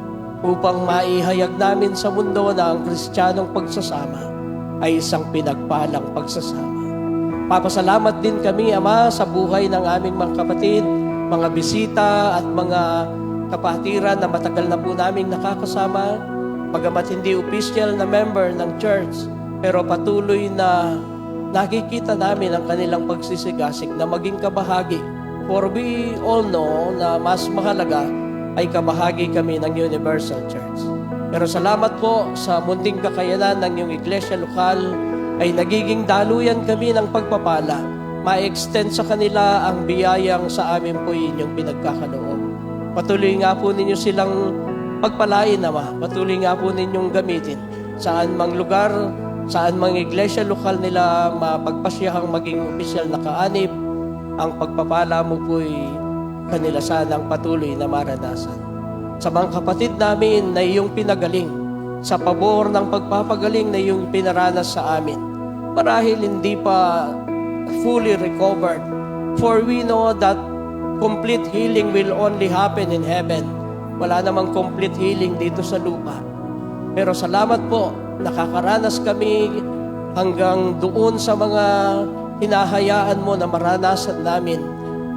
upang maihayag namin sa mundo na ang Kristiyanong pagsasama ay isang pinagpalang pagsasama. Papasalamat din kami, Ama, sa buhay ng aming mga kapatid, mga bisita at mga kapatiran na matagal na po naming nakakasama, bagamat hindi official na member ng church, pero patuloy na nakikita namin ang kanilang pagsisigasig na maging kabahagi. For we all know na mas mahalaga ay kabahagi kami ng Universal Church. Pero salamat po sa munting kakayanan ng iyong iglesia lokal ay nagiging daluyan kami ng pagpapala. Ma-extend sa kanila ang biyayang sa amin po inyong pinagkakaloob. Patuloy nga po ninyo silang pagpalain, Ama. Patuloy nga po ninyong gamitin. Saan mang lugar, saan mang iglesia lokal nila mapagpasyahang maging opisyal na kaanib, ang pagpapala mo po'y kanila sanang patuloy na maranasan. Sa mga kapatid namin na iyong pinagaling, sa pabor ng pagpapagaling na iyong pinaranas sa amin, marahil hindi pa fully recovered. For we know that complete healing will only happen in heaven. Wala namang complete healing dito sa lupa. Pero salamat po, nakakaranas kami hanggang doon sa mga hinahayaan mo na maranasan namin.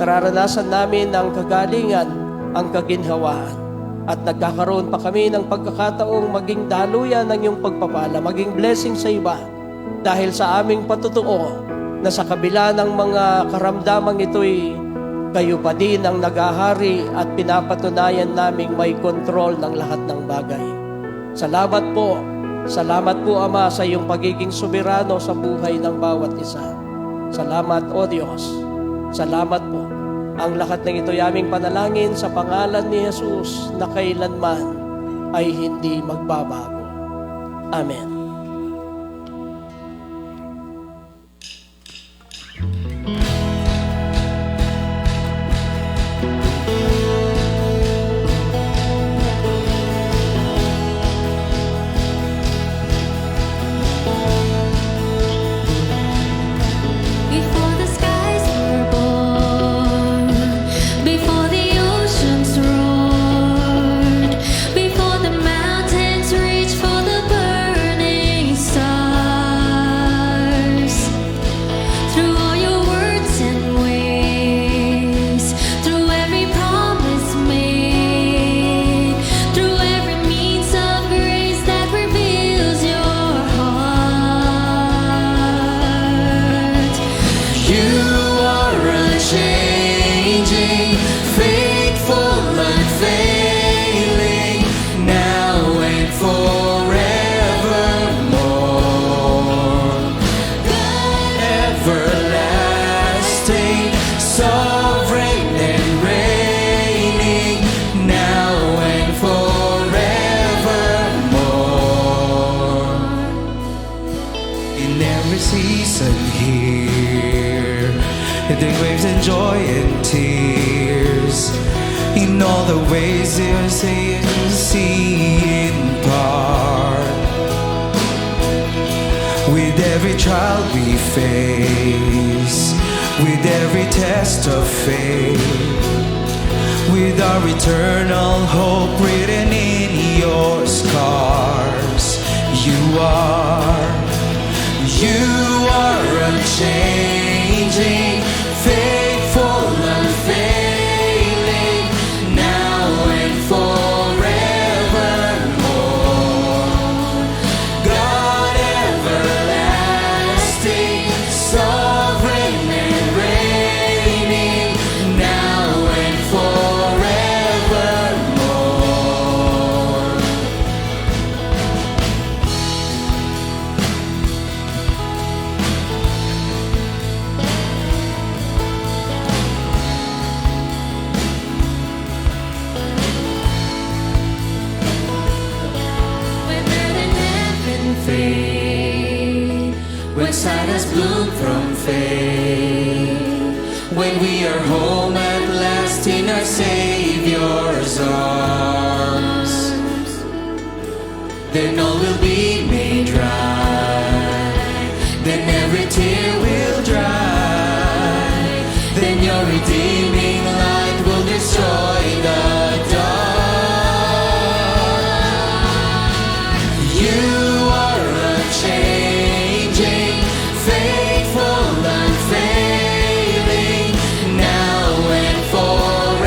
Nararanasan namin ang kagalingan, ang kaginhawaan. At nagkakaroon pa kami ng pagkakataong maging daluyan ng iyong pagpapala, maging blessing sa iba. Dahil sa aming patutuo, na sa kabila ng mga karamdamang ito'y kayo pa din ang naghahari at pinapatunayan naming may kontrol ng lahat ng bagay. Salamat po, Ama, sa iyong pagiging soberano sa buhay ng bawat isa. Salamat, O Diyos. Salamat po. Ang lahat ng ito'y aming panalangin sa pangalan ni Jesus na kailanman ay hindi magbabago. Amen. Before the skies were born, before the oceans roared, before the mountains reached for the burning stars, through all your words and ways, through every promise made, through every means of grace that reveals your heart. You are unchanging, faithful, unfailing, now and forevermore. God everlasting, sovereign and reigning, now and forevermore. In every season here, in the waves and joy and tears, in all the ways you say and see in part. With every trial we face, with every test of faith, with our eternal hope written in your scars. are. You are unchanging, faithful, unfailing, now and forevermore. God everlasting, sovereign and reigning, now and forevermore. When earth and heaven fade, when silence bloom from fade, when we are home at last in our Savior's arms, then all will be made right, then every tear will dry, then your redeeming light will destroy the dark. You are unchanging, faithful, unfailing, now and forevermore.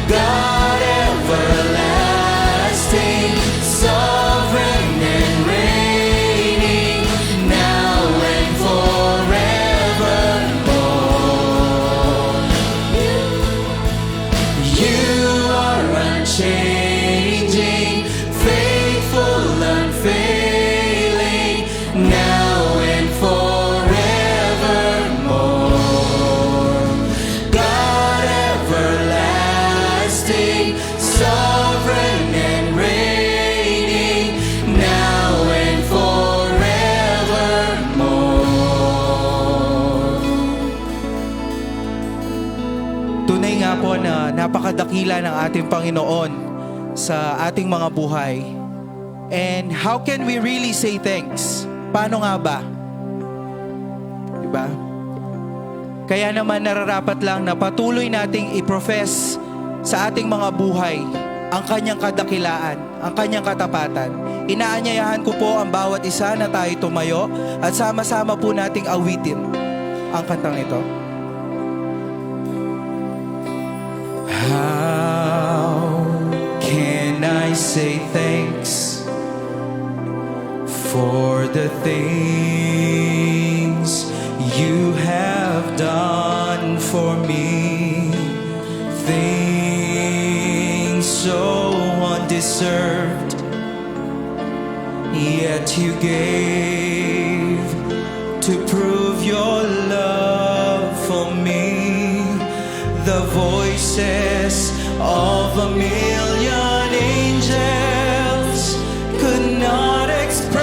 God everlasting, sovereign and reigning, now and forevermore. You are unchanging, faithful, unfailing, now and forevermore. God everlasting, sovereign and reigning, now and forevermore. Tunay nga po na napakadakila ng ating Panginoon sa ating mga buhay. And how can we really say thanks? Paano nga ba? Diba? Kaya naman nararapat lang na patuloy nating i-profess sa ating mga buhay ang kanyang kadakilaan, ang kanyang katapatan. Inaanyayahan ko po ang bawat isa na tayo tumayo at sama-sama po nating awitin ang kantang ito. How can I say thanks for the things you have done for me? Things so undeserved, yet you gave to prove your love for me. The voices of a million angels could not express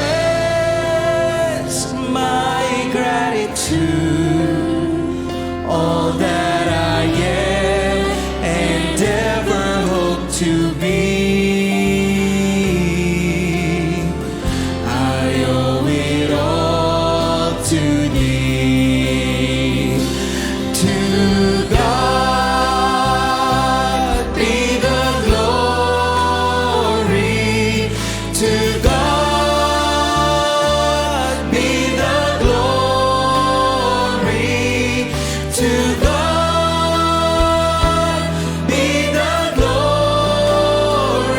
my gratitude. All that I am and ever hope to be, I owe it all to thee. To God be the glory. To God be the glory. To God be the glory.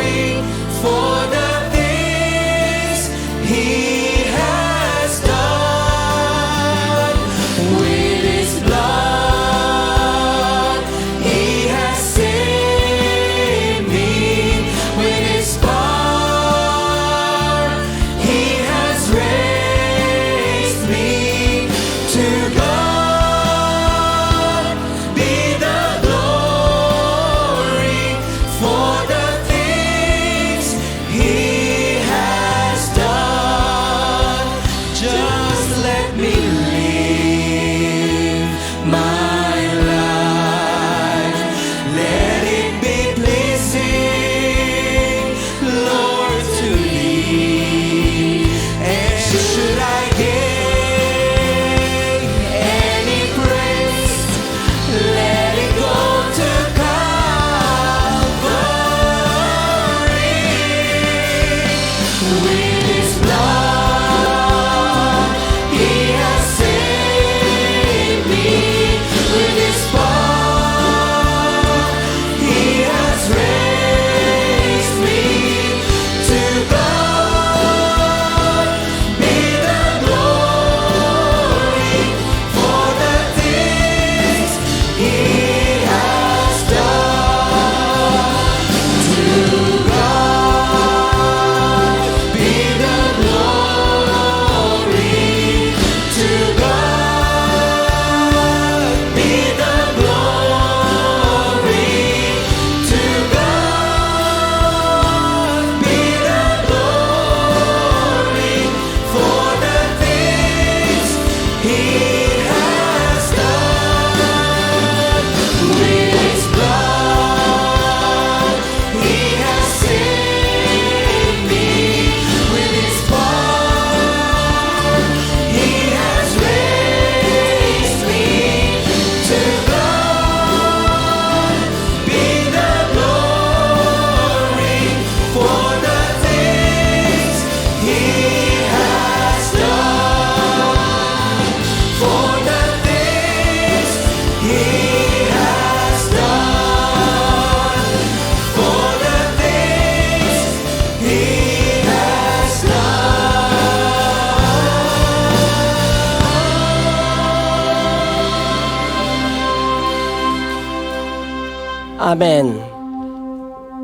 Amen.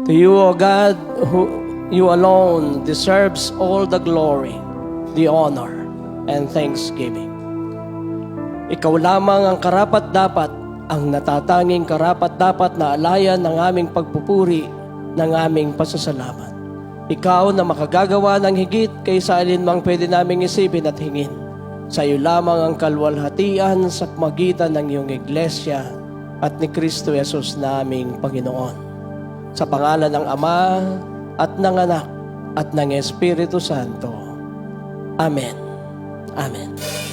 To you, O God, who you alone deserves all the glory, the honor, and thanksgiving. Ikaw lamang ang karapat-dapat, ang natatanging karapat-dapat na alayan ng aming pagpupuri, ng aming pasasalamat. Ikaw na makagagawa ng higit kaysa alinmang pwede naming isipin at hingin. Sa iyo lamang ang kalwalhatian sa magitan ng iyong iglesia at ni Kristo Jesus naming Panginoon. Sa pangalan ng Ama at ng Anak at ng Espiritu Santo. Amen. Amen.